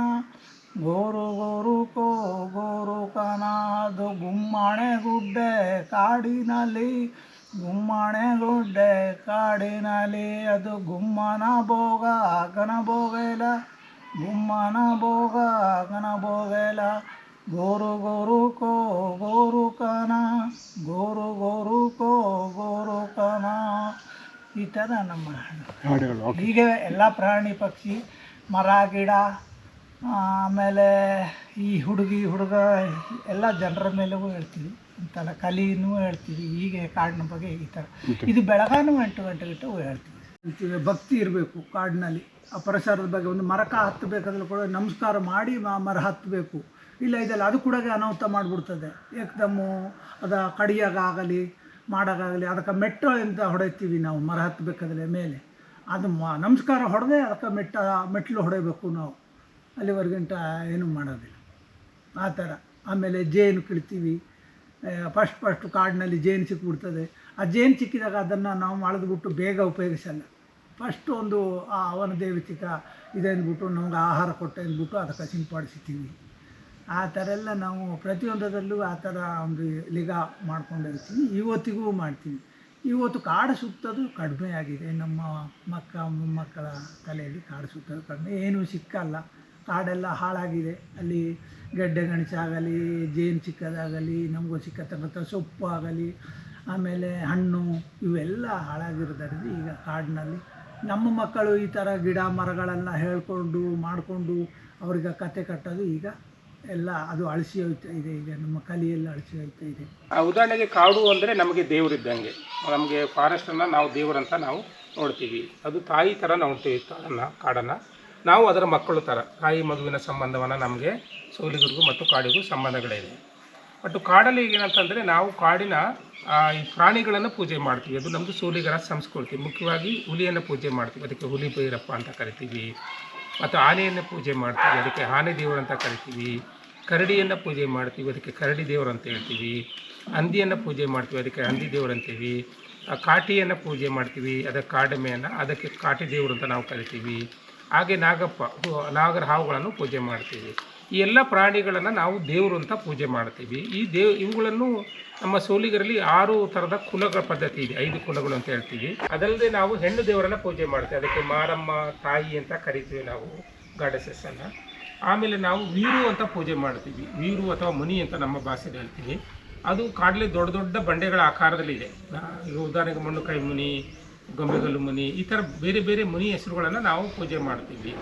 [SPEAKER 1] ಗೋರು ಗೋರು ಕೋ ಗೋರು ಕನ, ಅದು ಗುಮ್ಮಣೆ ಗುಡ್ಡೆ ಕಾಡಿನಲ್ಲಿ, ಗುಮ್ಮಣೆ ಗುಡ್ಡೆ ಕಾಡಿನಲ್ಲಿ, ಅದು ಗುಮ್ಮನ ಭೋಗ ಗನ ಭೋಗೆಲ, ಗುಮ್ಮನ ಭೋಗ ಗನ ಭೋಗೆಲ, ಗೋರು ಗೋರು ಕೋ ಗೋರು ಕನ, ಗೋರು ಗೋರು ಕೋ ಗೋರು ಕನ. ಈ ಥರ ನಮ್ಮ
[SPEAKER 3] ಹಾಡುಗಳು.
[SPEAKER 1] ಹೀಗೆ ಎಲ್ಲ ಪ್ರಾಣಿ ಪಕ್ಷಿ, ಮರ ಗಿಡ, ಆಮೇಲೆ ಈ ಹುಡುಗಿ ಹುಡುಗ ಎಲ್ಲ ಜನರ ಮೇಲೂ ಹೇಳ್ತೀವಿ. ಇಂಥಲ್ಲ ಕಲಿನೂ ಹೇಳ್ತೀವಿ. ಹೀಗೆ ಕಾಡಿನ ಬಗ್ಗೆ ಈ ಥರ. ಇದು ಬೆಳಗಾನು 8 ಗಂಟೆಗಿಟ್ಟು ಹೇಳ್ತೀವಿ. ಭಕ್ತಿ ಇರಬೇಕು ಕಾಡಿನಲ್ಲಿ. ಆ ಪರಿಸರದ ಬಗ್ಗೆ ಒಂದು ಮರಕ್ಕೆ ಹತ್ತಬೇಕಾದ್ರೂ ಕೂಡ ನಮಸ್ಕಾರ ಮಾಡಿ ಮರ ಹತ್ತಬೇಕು. ಇಲ್ಲ ಇದೆಲ್ಲ ಅದು ಕೂಡ ಅನಾಹುತ ಮಾಡಿಬಿಡ್ತದೆ. ಏಕದಮ್ಮು ಅದು ಕಡಿಯಾಗಲಿ ಮಾಡೋಕ್ಕಾಗಲಿ ಅದಕ್ಕೆ ಮೆಟ್ಟು ಅಂತ ಹೊಡೆತೀವಿ ನಾವು. ಮರ ಹತ್ತಬೇಕಾದ್ರೆ ಮೇಲೆ ಅದು ನಮಸ್ಕಾರ ಹೊಡೆದೇ ಅದಕ್ಕೆ ಮೆಟ್ಲು ಹೊಡೆಯಬೇಕು ನಾವು. ಅಲ್ಲಿವರೆಗಂಟ ಏನೂ ಮಾಡೋದಿಲ್ಲ ಆ ಥರ. ಆಮೇಲೆ ಜೇನು ಕೀಳ್ತೀವಿ. ಫಸ್ಟು ಕಾಡಿನಲ್ಲಿ ಜೇನು ಸಿಕ್ಬಿಡ್ತದೆ. ಆ ಜೇನು ಸಿಕ್ಕಿದಾಗ ಅದನ್ನು ನಾವು ಮಾಡಿದ್ಬಿಟ್ಟು ಬೇಗ ಉಪಯೋಗಿಸಲ್ಲ. ಫಸ್ಟು ಒಂದು ಅವನ ದೇವತಿಕ ಇದೆ ಅಂದ್ಬಿಟ್ಟು ನಮ್ಗೆ ಆಹಾರ ಕೊಟ್ಟು ಅಂದ್ಬಿಟ್ಟು ಅದಕ್ಕೆ ಸಿಂಪಡಿಸ್ತೀವಿ. ಆ ಥರ ಎಲ್ಲ ನಾವು ಪ್ರತಿಯೊಂದರಲ್ಲೂ ಆ ಥರ ಒಂದು ಲಿಗ ಮಾಡ್ಕೊಂಡಿರ್ತೀವಿ. ಇವತ್ತಿಗೂ ಮಾಡ್ತೀವಿ. ಇವತ್ತು ಕಾಡು ಸುತ್ತೋದು ಕಡಿಮೆ ಆಗಿದೆ. ನಮ್ಮ ಮೊಮ್ಮಕ್ಕಳ ತಲೆಯಲ್ಲಿ ಕಾಡು ಸುತ್ತೋದು ಕಡಿಮೆ. ಏನೂ ಸಿಕ್ಕಲ್ಲ. ಕಾಡೆಲ್ಲ ಹಾಳಾಗಿದೆ. ಅಲ್ಲಿ ಗೆಡ್ಡೆ ಗೆಣಸಾಗಲಿ, ಜೇನು ಸಿಕ್ಕದಾಗಲಿ, ನಮಗೂ ಸಿಕ್ಕತಕ್ಕಂಥ ಸೊಪ್ಪು ಆಗಲಿ, ಆಮೇಲೆ ಹಣ್ಣು ಇವೆಲ್ಲ ಹಾಳಾಗಿರೋದ್ರಿಂದ ಈಗ ಕಾಡಿನಲ್ಲಿ ನಮ್ಮ ಮಕ್ಕಳು ಈ ಥರ ಗಿಡ ಮರಗಳೆಲ್ಲ ಹೇಳ್ಕೊಂಡು ಮಾಡಿಕೊಂಡು ಅವ್ರಿಗೆ ಕತೆ ಕಟ್ಟೋದು ಈಗ ಎಲ್ಲ ಅದು ಅಳಿಸಿ ಹೋಗ್ತಾ ಇದೆ. ಈಗ ನಮ್ಮ ಕಲಿಯೆಲ್ಲ ಅಳಿಸಿ ಹೋಗ್ತಾ ಇದೆ.
[SPEAKER 2] ಉದಾಹರಣೆಗೆ ಕಾಡು ಅಂದರೆ ನಮಗೆ ದೇವರಿದ್ದಂಗೆ. ನಮಗೆ ಫಾರೆಸ್ಟನ್ನು ನಾವು ದೇವರಂತ ನಾವು ನೋಡ್ತೀವಿ. ಅದು ತಾಯಿ ಥರ ನೋಡ್ತೀವಿ ಕಾಡನ್ನು. ನಾವು ಅದರ ಮಕ್ಕಳು ಥರ. ತಾಯಿ ಮಗುವಿನ ಸಂಬಂಧವನ್ನು ನಮಗೆ ಸೋಲಿಗರಿಗೂ ಮತ್ತು ಕಾಡಿಗೂ ಸಂಬಂಧಗಳಿದೆ. ಬಟ್ ಕಾಡಲ್ಲಿ ಏನಂತಂದರೆ ನಾವು ಕಾಡಿನ ಈ ಪ್ರಾಣಿಗಳನ್ನು ಪೂಜೆ ಮಾಡ್ತೀವಿ. ಅದು ನಮ್ಮದು ಸೋಲಿಗರ ಸಂಸ್ಕೃತಿ. ಮುಖ್ಯವಾಗಿ ಹುಲಿಯನ್ನು ಪೂಜೆ ಮಾಡ್ತೀವಿ, ಅದಕ್ಕೆ ಹುಲಿ ಭೈರಪ್ಪ ಅಂತ ಕರಿತೀವಿ. ಮತ್ತು ಆನೆಯನ್ನು ಪೂಜೆ ಮಾಡ್ತೀವಿ, ಅದಕ್ಕೆ ಆನೆ ದೇವರು ಅಂತ ಕರಿತೀವಿ. ಕರಡಿಯನ್ನು ಪೂಜೆ ಮಾಡ್ತೀವಿ, ಅದಕ್ಕೆ ಕರಡಿ ದೇವರು ಅಂತ ಹೇಳ್ತೀವಿ. ಹಂದಿಯನ್ನು ಪೂಜೆ ಮಾಡ್ತೀವಿ, ಅದಕ್ಕೆ ಹಂದಿ ದೇವರು ಅಂತೀವಿ. ಕಾಟಿಯನ್ನು ಪೂಜೆ ಮಾಡ್ತೀವಿ, ಅದಕ್ಕೆ ಕಾಡೆಮೆಯನ್ನು, ಅದಕ್ಕೆ ಕಾಟಿ ದೇವರು ಅಂತ ನಾವು ಕರಿತೀವಿ. ಹಾಗೆ ನಾಗರ ಹಾವುಗಳನ್ನು ಪೂಜೆ ಮಾಡ್ತೀವಿ. ಈ ಎಲ್ಲ ಪ್ರಾಣಿಗಳನ್ನು ನಾವು ದೇವರು ಅಂತ ಪೂಜೆ ಮಾಡ್ತೀವಿ. ಇವುಗಳನ್ನು ನಮ್ಮ ಸೋಲಿಗರಲ್ಲಿ 6 ಥರದ ಕುಲಗಳ ಪದ್ಧತಿ ಇದೆ. 5 ಕುಲಗಳು ಅಂತ ಹೇಳ್ತೀವಿ. ಅದಲ್ಲದೆ ನಾವು ಹೆಣ್ಣು ದೇವರನ್ನು ಪೂಜೆ ಮಾಡ್ತೀವಿ, ಅದಕ್ಕೆ ಮಾರಮ್ಮ ತಾಯಿ ಅಂತ ಕರಿತೀವಿ ನಾವು, ಗಾಡೆಸಸ್ಸನ್ನು. ಆಮೇಲೆ ನಾವು ವೀರು ಅಂತ ಪೂಜೆ ಮಾಡ್ತೀವಿ. ವೀರು ಅಥವಾ ಮುನಿ ಅಂತ ನಮ್ಮ ಭಾಷೆಯಲ್ಲಿ ಹೇಳ್ತೀವಿ. ಅದು ಕಾಡಲ್ಲಿ ದೊಡ್ಡ ದೊಡ್ಡ ಬಂಡೆಗಳ ಆಕಾರದಲ್ಲಿದೆ. ಈಗ ಉದಾಹರಣೆಗೆ ಮಣ್ಣುಕಾಯಿ ಮುನಿ, ಗೊಂಬೆಗಲ್ಲು ಮುನಿ, ಈ ಥರ ಬೇರೆ ಬೇರೆ ಮುನಿ ಹೆಸರುಗಳನ್ನು ನಾವು ಪೂಜೆ ಮಾಡ್ತೀವಿ.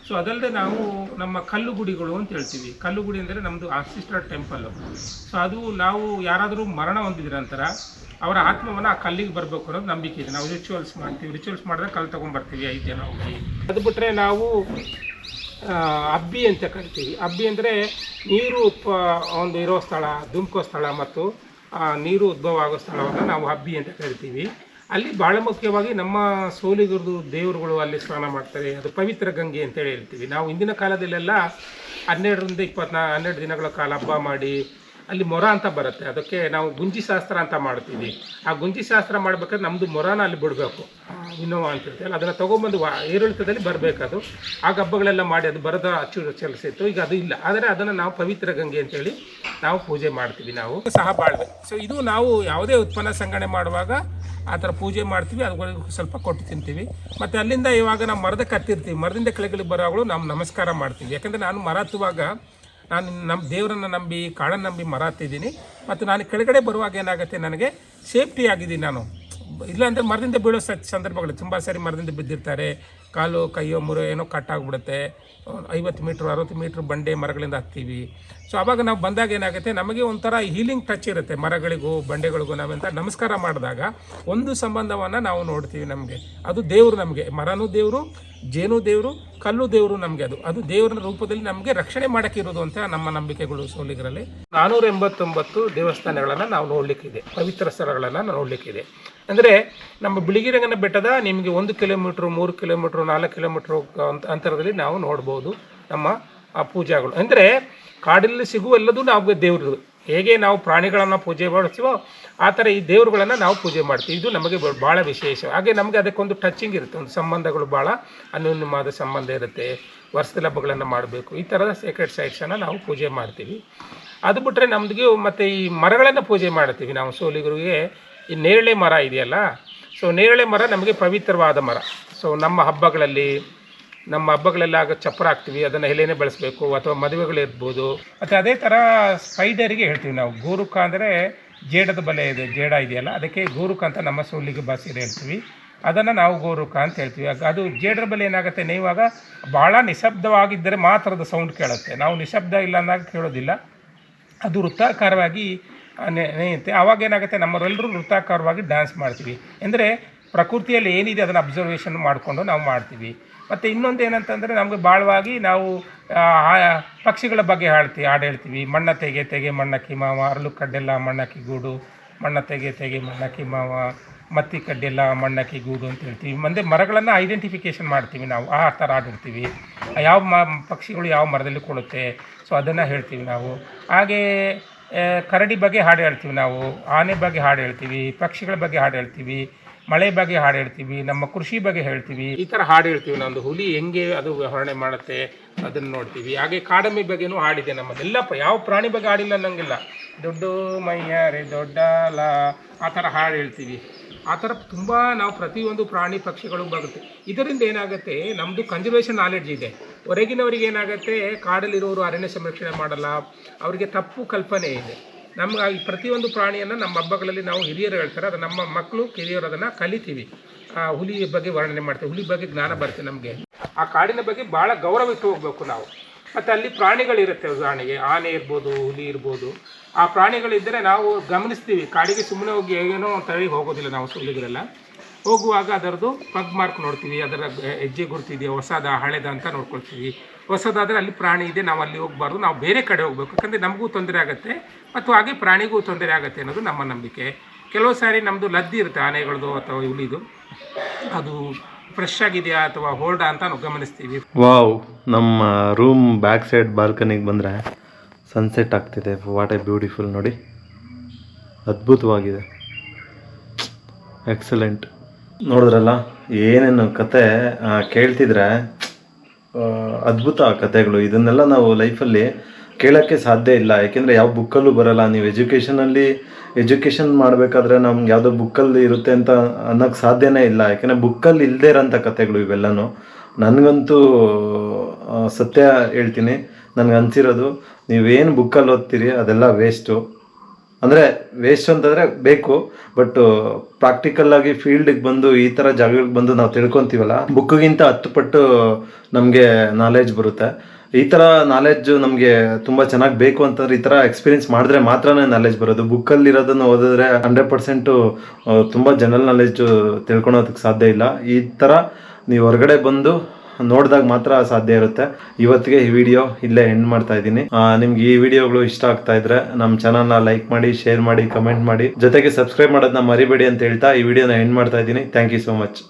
[SPEAKER 2] ಸೊ ಅದಲ್ಲದೆ ನಾವು ನಮ್ಮ ಕಲ್ಲುಗುಡಿಗಳು ಅಂತ ಹೇಳ್ತೀವಿ. ಕಲ್ಲುಗುಡಿ ಅಂದರೆ ನಮ್ಮದು ಆನ್ಸಿಸ್ಟರ್ ಟೆಂಪಲ್ಲು. ಸೊ ಅದು ನಾವು ಯಾರಾದರೂ ಮರಣ ಹೊಂದಿದ ನಂತರ ಅವರ ಆತ್ಮವನ್ನು ಆ ಕಲ್ಲಿಗೆ ಬರಬೇಕು ಅನ್ನೋದು ನಂಬಿಕೆ ಇದೆ. ನಾವು ರಿಚುವಲ್ಸ್ ಮಾಡ್ತೀವಿ, ರಿಚುವಲ್ಸ್ ಮಾಡಿದ್ರೆ ಕಲ್ಲು ತೊಗೊಂಡ್ಬರ್ತೀವಿ 5 ಜನ ಹೋಗಿ. ಅದು ಬಿಟ್ಟರೆ ನಾವು ಅಬ್ಬಿ ಅಂತ ಕರಿತೀವಿ. ಅಬ್ಬಿ ಅಂದರೆ ನೀರು ಒಂದು ಇರೋ ಸ್ಥಳ, ಧುಮುಕೋ ಸ್ಥಳ ಮತ್ತು ನೀರು ಉದ್ಭವ ಆಗೋ ಸ್ಥಳವನ್ನು ನಾವು ಅಬ್ಬಿ ಅಂತ ಕರಿತೀವಿ. ಅಲ್ಲಿ ಭಾಳ ಮುಖ್ಯವಾಗಿ ನಮ್ಮ ಸೋಲಿಗರದು ದೇವರುಗಳು ಅಲ್ಲಿ ಸ್ನಾನ ಮಾಡ್ತಾರೆ. ಅದು ಪವಿತ್ರ ಗಂಗೆ ಅಂತೇಳಿ ಹೇಳ್ತೀವಿ ನಾವು. ಇಂದಿನ ಕಾಲದಲ್ಲೆಲ್ಲ 12 ದಿನಗಳ ಕಾಲ ಹಬ್ಬ ಮಾಡಿ ಅಲ್ಲಿ ಮೊರ ಅಂತ ಬರುತ್ತೆ, ಅದಕ್ಕೆ ನಾವು ಗುಂಜಿ ಶಾಸ್ತ್ರ ಅಂತ ಮಾಡ್ತೀವಿ. ಆ ಗುಂಜಿ ಶಾಸ್ತ್ರ ಮಾಡ್ಬೇಕಾದ್ರೆ ನಮ್ಮದು ಮೊರನ ಅಲ್ಲಿ ಬಿಡಬೇಕು, ಇನ್ನೋವಾ ಅಂತ ಹೇಳ್ತೀವಿ. ಅದನ್ನು ತೊಗೊಂಬಂದು ಏರಿಳಿತದಲ್ಲಿ ಬರಬೇಕದು. ಆಗ ಹಬ್ಬಗಳೆಲ್ಲ ಮಾಡಿ ಅದು ಬರದ ಅಚ್ಚು ಚಲಿಸಿತ್ತು. ಈಗ ಅದು ಇಲ್ಲ, ಆದರೆ ಅದನ್ನು ನಾವು ಪವಿತ್ರ ಗಂಗೆ ಅಂತೇಳಿ ನಾವು ಪೂಜೆ ಮಾಡ್ತೀವಿ. ನಾವು ಸಹ ಬಾಳ್ವೆ. ಸೊ ಇದು ನಾವು ಯಾವುದೇ ಉತ್ಪನ್ನ ಸಂಗ್ರಹಣೆ ಮಾಡುವಾಗ ಆ ಥರ ಪೂಜೆ ಮಾಡ್ತೀವಿ, ಅದುಗಳಿಗೆ ಸ್ವಲ್ಪ ಕೊಟ್ಟು ತಿಂತೀವಿ. ಮತ್ತು ಅಲ್ಲಿಂದ ಇವಾಗ ನಾವು ಮರದ ಕತ್ತಿರ್ತೀವಿ, ಮರದಿಂದ ಕೆಳಗಡೆ ಬರೋಗಳು ನಾವು ನಮಸ್ಕಾರ ಮಾಡ್ತೀವಿ. ಯಾಕಂದರೆ ನಾನು ಮರ ಹತ್ತುವಾಗ ನಾನು ನಮ್ಮ ದೇವರನ್ನು ನಂಬಿ ಕಾಡನ್ನು ನಂಬಿ ಮರ ಹತ್ತಿದ್ದೀನಿ. ಮತ್ತು ನಾನು ಕೆಳಗಡೆ ಬರುವಾಗ ಏನಾಗುತ್ತೆ, ನನಗೆ ಸೇಫ್ಟಿ ಆಗಿದ್ದೀನಿ ನಾನು. ಇಲ್ಲಾಂದರೆ ಮರದಿಂದ ಬೀಳೋ ಸಂದರ್ಭಗಳು ತುಂಬ ಸಾರಿ ಮರದಿಂದ ಬಿದ್ದಿರ್ತಾರೆ, ಕಾಲು ಕೈಯೋ ಮುರೋ ಏನೋ ಕಟ್ಟಾಗ್ಬಿಡುತ್ತೆ. 50 ಮೀಟ್ರ್ 60 ಮೀಟ್ರ್ ಬಂಡೆ ಮರಗಳಿಂದ ಹತ್ತೀವಿ. ಸೊ ಆವಾಗ ನಾವು ಬಂದಾಗ ಏನಾಗುತ್ತೆ, ನಮಗೆ ಒಂಥರ ಹೀಲಿಂಗ್ ಟಚ್ ಇರುತ್ತೆ ಮರಗಳಿಗೂ ಬಂಡೆಗಳಿಗೂ. ನಾವೆಂತ ನಮಸ್ಕಾರ ಮಾಡಿದಾಗ ಒಂದು ಸಂಬಂಧವನ್ನು ನಾವು ನೋಡ್ತೀವಿ. ನಮಗೆ ಅದು ದೇವರು, ನಮಗೆ ಮರನೂ ದೇವರು, ಜೇನು ದೇವರು, ಕಲ್ಲು ದೇವರು. ನಮಗೆ ಅದು ದೇವರ ರೂಪದಲ್ಲಿ ನಮಗೆ ರಕ್ಷಣೆ ಮಾಡೋಕ್ಕಿರೋದು ಅಂತ ನಮ್ಮ ನಂಬಿಕೆಗಳು ಸೋಲಿಗರಲ್ಲಿ. 489 ದೇವಸ್ಥಾನಗಳನ್ನು ನಾವು ನೋಡಲಿಕ್ಕಿದೆ, ಪವಿತ್ರ ಸ್ಥಳಗಳನ್ನು ನೋಡಲಿಕ್ಕಿದೆ. ಅಂದರೆ ನಮ್ಮ ಬಿಳಿಗಿರಿರಂಗನ ಬೆಟ್ಟದ ನಿಮಗೆ 1 ಕಿಲೋಮೀಟ್ರ್ 3 ಕಿಲೋಮೀಟ್ರ್ 4 ಕಿಲೋಮೀಟ್ರ್ ಅಂತರದಲ್ಲಿ ನಾವು ನೋಡ್ಬೋದು ನಮ್ಮ ಆ ಪೂಜಾಗಳು. ಅಂದರೆ ಕಾಡಲ್ಲಿ ಸಿಗುವೆಲ್ಲದೂ ನಾವು ದೇವರು. ಹೇಗೆ ನಾವು ಪ್ರಾಣಿಗಳನ್ನು ಪೂಜೆ ಮಾಡ್ತೀವೋ ಆ ಥರ ಈ ದೇವರುಗಳನ್ನು ನಾವು ಪೂಜೆ ಮಾಡ್ತೀವಿ. ಇದು ನಮಗೆ ಭಾಳ ವಿಶೇಷ. ಹಾಗೆ ನಮಗೆ ಅದಕ್ಕೊಂದು ಟಚಿಂಗ್ ಇರುತ್ತೆ, ಒಂದು ಸಂಬಂಧಗಳು ಭಾಳ ಅನ್ಯೋನ್ಯವಾದ ಸಂಬಂಧ ಇರುತ್ತೆ. ವರ್ಷದ ಹಬ್ಬಗಳನ್ನು ಮಾಡಬೇಕು, ಈ ಥರದ ಸೇಕ್ರೆಡ್ ಸೈಟ್ಸನ್ನು ನಾವು ಪೂಜೆ ಮಾಡ್ತೀವಿ. ಅದು ಬಿಟ್ಟರೆ ನಮಗೆ ಮತ್ತು ಈ ಮರಗಳನ್ನು ಪೂಜೆ ಮಾಡ್ತೀವಿ ನಾವು ಸೋಲಿಗರಿಗೆ. ಈ ನೇರಳೆ ಮರ ಇದೆಯಲ್ಲ, ಸೊ ನೇರಳೆ ಮರ ನಮಗೆ ಪವಿತ್ರವಾದ ಮರ. ಸೊ ನಮ್ಮ ಹಬ್ಬಗಳೆಲ್ಲ ಚಪ್ಪರ ಹಾಕ್ತೀವಿ, ಅದನ್ನು ಎಲೆನೇ ಬಳಸಬೇಕು, ಅಥವಾ ಮದುವೆಗಳಿರ್ಬೋದು. ಮತ್ತು ಅದೇ ಥರ ಸ್ಪೈಡರಿಗೆ ಹೇಳ್ತೀವಿ ನಾವು. ಗೋರುಕ ಅಂದರೆ ಜೇಡದ ಬಲೆ ಇದೆ, ಜೇಡ ಇದೆಯಲ್ಲ, ಅದಕ್ಕೆ ಗೋರುಕ ಅಂತ ನಮ್ಮ ಸೋಲಿಗೆ ಭಾಷೆಯಲ್ಲಿ ಹೇಳ್ತೀವಿ. ಅದನ್ನು ನಾವು ಗೋರುಕ ಅಂತ ಹೇಳ್ತೀವಿ. ಅದು ಜೇಡರ ಬಲೆ ಏನಾಗುತ್ತೆ, ನೇಯುವಾಗ ಭಾಳ ನಿಶಬ್ದವಾಗಿದ್ದರೆ ಮಾತ್ರ ಅದು ಸೌಂಡ್ ಕೇಳುತ್ತೆ. ನಾವು ನಿಶಬ್ದ ಇಲ್ಲ ಅಂದಾಗ ಕೇಳೋದಿಲ್ಲ. ಅದು ವೃತ್ತಾಕಾರವಾಗಿ ನೇಯುತ್ತೆ. ಆವಾಗ ಏನಾಗುತ್ತೆ, ನಮ್ಮರೆಲ್ಲರೂ ವೃತ್ತಾಕಾರವಾಗಿ ಡ್ಯಾನ್ಸ್ ಮಾಡ್ತೀವಿ. ಅಂದರೆ ಪ್ರಕೃತಿಯಲ್ಲಿ ಏನಿದೆ ಅದನ್ನು ಅಬ್ಸರ್ವೇಷನ್ ಮಾಡಿಕೊಂಡು ನಾವು ಮಾಡ್ತೀವಿ. ಮತ್ತು ಇನ್ನೊಂದು ಏನಂತಂದರೆ ನಮಗೆ ಭಾಳವಾಗಿ ನಾವು ಪಕ್ಷಿಗಳ ಬಗ್ಗೆ ಹಾಡು ಹೇಳ್ತೀವಿ. ಮಣ್ಣ ತೆಗೆ ಮಣ್ಣಕ್ಕಿ ಮಾವ, ಅರಳು ಕಡ್ಡೆಲ್ಲ ಮಣ್ಣಕ್ಕಿ ಗೂಡು, ಮಣ್ಣ ತೆಗೆ ಮಣ್ಣಕ್ಕಿ ಮಾವ, ಮತ್ತಿ ಕಡ್ಡೆಲ್ಲ ಮಣ್ಣಕ್ಕಿ ಗೂಡು ಅಂತ ಹೇಳ್ತೀವಿ. ಮುಂದೆ ಮರಗಳನ್ನು ಐಡೆಂಟಿಫಿಕೇಷನ್ ಮಾಡ್ತೀವಿ ನಾವು, ಆ ಥರ ಹಾಡಿರ್ತೀವಿ. ಯಾವ ಪಕ್ಷಿಗಳು ಯಾವ ಮರದಲ್ಲಿ ಕೊಡುತ್ತೆ, ಸೊ ಅದನ್ನು ಹೇಳ್ತೀವಿ ನಾವು. ಹಾಗೇ ಕರಡಿ ಬಗ್ಗೆ ಹಾಡು ಹೇಳ್ತೀವಿ ನಾವು, ಆನೆ ಬಗ್ಗೆ ಹಾಡು ಹೇಳ್ತೀವಿ, ಪಕ್ಷಿಗಳ ಬಗ್ಗೆ ಹಾಡು ಹೇಳ್ತೀವಿ, ಮಳೆ ಬಗ್ಗೆ ಹಾಡು ಹೇಳ್ತೀವಿ, ನಮ್ಮ ಕೃಷಿ ಬಗ್ಗೆ ಹೇಳ್ತೀವಿ. ಈ ಥರ ಹಾಡು ಹೇಳ್ತೀವಿ. ನಮ್ಮದು ಹುಲಿ ಹೆಂಗೆ ಅದು ವ್ಯವಹರಣೆ ಮಾಡುತ್ತೆ ಅದನ್ನು ನೋಡ್ತೀವಿ. ಹಾಗೆ ಕಾಡಮ್ಮಿ ಬಗ್ಗೆನೂ ಹಾಡಿದೆ ನಮ್ಮದೆಲ್ಲ. ಯಾವ ಪ್ರಾಣಿ ಬಗ್ಗೆ ಹಾಡಿಲ್ಲ ಅನ್ನೋಂಗಿಲ್ಲ. ದೊಡ್ಡ ಮೈಯಾರೆ ದೊಡ್ಡಲ ಆ ಥರ ಹಾಡು ಹೇಳ್ತೀವಿ. ಆ ಥರ ತುಂಬ ನಾವು ಪ್ರತಿಯೊಂದು ಪ್ರಾಣಿ ಪಕ್ಷಿಗಳು ಬರುತ್ತೆ. ಇದರಿಂದ ಏನಾಗುತ್ತೆ, ನಮ್ಮದು ಕನ್ಸರ್ವೇಷನ್ ನಾಲೆಡ್ಜ್ ಇದೆ. ಹೊರಗಿನವರಿಗೆ ಏನಾಗುತ್ತೆ, ಕಾಡಲ್ಲಿರೋರು ಅರಣ್ಯ ಸಂರಕ್ಷಣೆ ಮಾಡಲ್ಲ, ಅವರಿಗೆ ತಪ್ಪು ಕಲ್ಪನೆ ಇದೆ. ನಮ್ಗೆ ಈ ಪ್ರತಿಯೊಂದು ಪ್ರಾಣಿಯನ್ನು ನಮ್ಮ ಹಬ್ಬಗಳಲ್ಲಿ ನಾವು ಹಿರಿಯರು ಹೇಳ್ತಾರೆ, ಅದು ನಮ್ಮ ಮಕ್ಕಳು ಕಿರಿಯರು ಅದನ್ನು ಕಲಿತೀವಿ. ಹುಲಿ ಬಗ್ಗೆ ವರ್ಣನೆ ಮಾಡ್ತೀವಿ, ಹುಲಿ ಬಗ್ಗೆ ಜ್ಞಾನ ಬರುತ್ತೆ ನಮಗೆ. ಆ ಕಾಡಿನ ಬಗ್ಗೆ ಭಾಳ ಗೌರವ ಇಟ್ಟು ಹೋಗಬೇಕು ನಾವು. ಮತ್ತು ಅಲ್ಲಿ ಪ್ರಾಣಿಗಳಿರುತ್ತೆ, ಉದಾಹರಣೆಗೆ ಆನೆ ಇರ್ಬೋದು, ಹುಲಿ ಇರ್ಬೋದು. ಆ ಪ್ರಾಣಿಗಳಿದ್ದರೆ ನಾವು ಗಮನಿಸ್ತೀವಿ. ಕಾಡಿಗೆ ಸುಮ್ಮನೆ ಹೋಗಿ ಏನೋ ತಳಿ ಹೋಗೋದಿಲ್ಲ ನಾವು ಸೋಲಿಗರೆಲ್ಲ. ಹೋಗುವಾಗ ಅದರದ್ದು ಪಗ್ ಮಾರ್ಕ್ ನೋಡ್ತೀವಿ, ಅದರ ಹೆಜ್ಜೆ ಗುರುತಿದೆಯಾ, ಹೊಸದ ಹಳೆದ ಅಂತ ನೋಡ್ಕೊಳ್ತೀವಿ. ಹೊಸದಾದರೆ ಅಲ್ಲಿ ಪ್ರಾಣಿ ಇದೆ, ನಾವು ಅಲ್ಲಿ ಹೋಗಬಾರ್ದು, ನಾವು ಬೇರೆ ಕಡೆ ಹೋಗ್ಬೇಕು. ಯಾಕಂದರೆ ನಮಗೂ ತೊಂದರೆ ಆಗುತ್ತೆ ಮತ್ತು ಹಾಗೆ ಪ್ರಾಣಿಗೂ ತೊಂದರೆ ಆಗುತ್ತೆ ಅನ್ನೋದು ನಮ್ಮ ನಂಬಿಕೆ. ಕೆಲವು ಸಾರಿ ನಮ್ಮದು ಲದ್ದಿ ಇರುತ್ತೆ ಆನೆಗಳದ್ದು ಅಥವಾ ಹುಲಿದು, ಅದು ಫ್ರೆಶ್ ಆಗಿದೆಯಾ ಅಥವಾ ಹೋಲ್ಡ ಅಂತ ನಾವು ಗಮನಿಸ್ತೀವಿ.
[SPEAKER 4] ವಾವ್, ನಮ್ಮ ರೂಮ್ ಬ್ಯಾಕ್ ಸೈಡ್ ಬಾಲ್ಕನಿಗೆ ಬಂದರೆ ಸನ್ಸೆಟ್ ಆಗ್ತಿದೆ. ವಾಟ್ ಎ ಬ್ಯೂಟಿಫುಲ್ ನೋಡಿ, ಅದ್ಭುತವಾಗಿದೆ, ಎಕ್ಸಲೆಂಟ್. ನೋಡಿದ್ರಲ್ಲ ಏನೇನು ಕತೆ ಕೇಳ್ತಿದ್ರೆ ಅದ್ಭುತ ಕತೆಗಳು. ಇದನ್ನೆಲ್ಲ ನಾವು ಲೈಫಲ್ಲಿ ಕೇಳೋಕ್ಕೆ ಸಾಧ್ಯ ಇಲ್ಲ, ಯಾಕೆಂದರೆ ಯಾವ ಬುಕ್ಕಲ್ಲೂ ಬರೋಲ್ಲ. ನೀವು ಎಜುಕೇಷನ್ ಮಾಡಬೇಕಾದ್ರೆ ನಮ್ಗೆ ಯಾವುದೋ ಬುಕ್ಕಲ್ಲಿ ಇರುತ್ತೆ ಅಂತ ಅನ್ನೋಕ್ಕೆ ಸಾಧ್ಯನೇ ಇಲ್ಲ, ಯಾಕೆಂದರೆ ಬುಕ್ಕಲ್ಲಿ ಇಲ್ಲದೇ ಇರೋಂಥ ಕತೆಗಳು ಇವೆಲ್ಲನೂ. ನನಗಂತೂ ಸತ್ಯ ಹೇಳ್ತೀನಿ, ನನಗೆ ಅನಿಸಿರೋದು, ನೀವೇನು ಬುಕ್ಕಲ್ಲಿ ಓದ್ತೀರಿ ಅದೆಲ್ಲ ವೇಸ್ಟು. ಅಂದರೆ ವೇಸ್ಟ್ ಅಂತಂದರೆ ಬೇಕು, ಬಟ್ ಪ್ರಾಕ್ಟಿಕಲ್ಲಾಗಿ ಫೀಲ್ಡಿಗೆ ಬಂದು ಈ ಥರ ಜಾಗಗಳಿಗೆ ಬಂದು ನಾವು ತಿಳ್ಕೊತೀವಲ್ಲ, ಬುಕ್ಕಿಗಿಂತ 10 ಪಟ್ಟು ನಮಗೆ ನಾಲೆಜ್ ಬರುತ್ತೆ. ಈ ಥರ ನಾಲೆಡ್ಜ್ ನಮಗೆ ತುಂಬ ಚೆನ್ನಾಗಿ ಬೇಕು ಅಂತಂದ್ರೆ ಈ ಥರ ಎಕ್ಸ್ಪೀರಿಯನ್ಸ್ ಮಾಡಿದ್ರೆ ಮಾತ್ರನೇ ನಾಲೆಡ್ಜ್ ಬರೋದು. ಬುಕ್ಕಲ್ಲಿ ಇರೋದನ್ನು ಓದಿದ್ರೆ 100% ತುಂಬ ಜನರಲ್ ನಾಲೆಡ್ಜು ತಿಳ್ಕೊಳೋದಕ್ಕೆ ಸಾಧ್ಯ ಇಲ್ಲ. ಈ ಥರ ನೀವು ಹೊರಗಡೆ ಬಂದು ನೋಡಿದಾಗ ಮಾತ್ರ ಸಾಧ್ಯ ಇರುತ್ತೆ. ಇವತ್ತಿಗೆ ಈ ವಿಡಿಯೋ ಇಲ್ಲೇ ಎಂಡ್ ಮಾಡ್ತಾ ಇದ್ದೀನಿ. ನಿಮ್ಗೆ ಈ ವಿಡಿಯೋಗಳು ಇಷ್ಟ ಆಗ್ತಾ ಇದ್ರೆ ನಮ್ಮ ಚಾನಲ್ನ ಲೈಕ್ ಮಾಡಿ, ಶೇರ್ ಮಾಡಿ, ಕಮೆಂಟ್ ಮಾಡಿ, ಜೊತೆಗೆ ಸಬ್ಸ್ಕ್ರೈಬ್ ಮಾಡೋದನ್ನ ಮರಿಬೇಡಿ ಅಂತ ಹೇಳ್ತಾ ಈ ವಿಡಿಯೋನ ಎಂಡ್ ಮಾಡ್ತಾ ಇದ್ದೀನಿ. Thank you so much.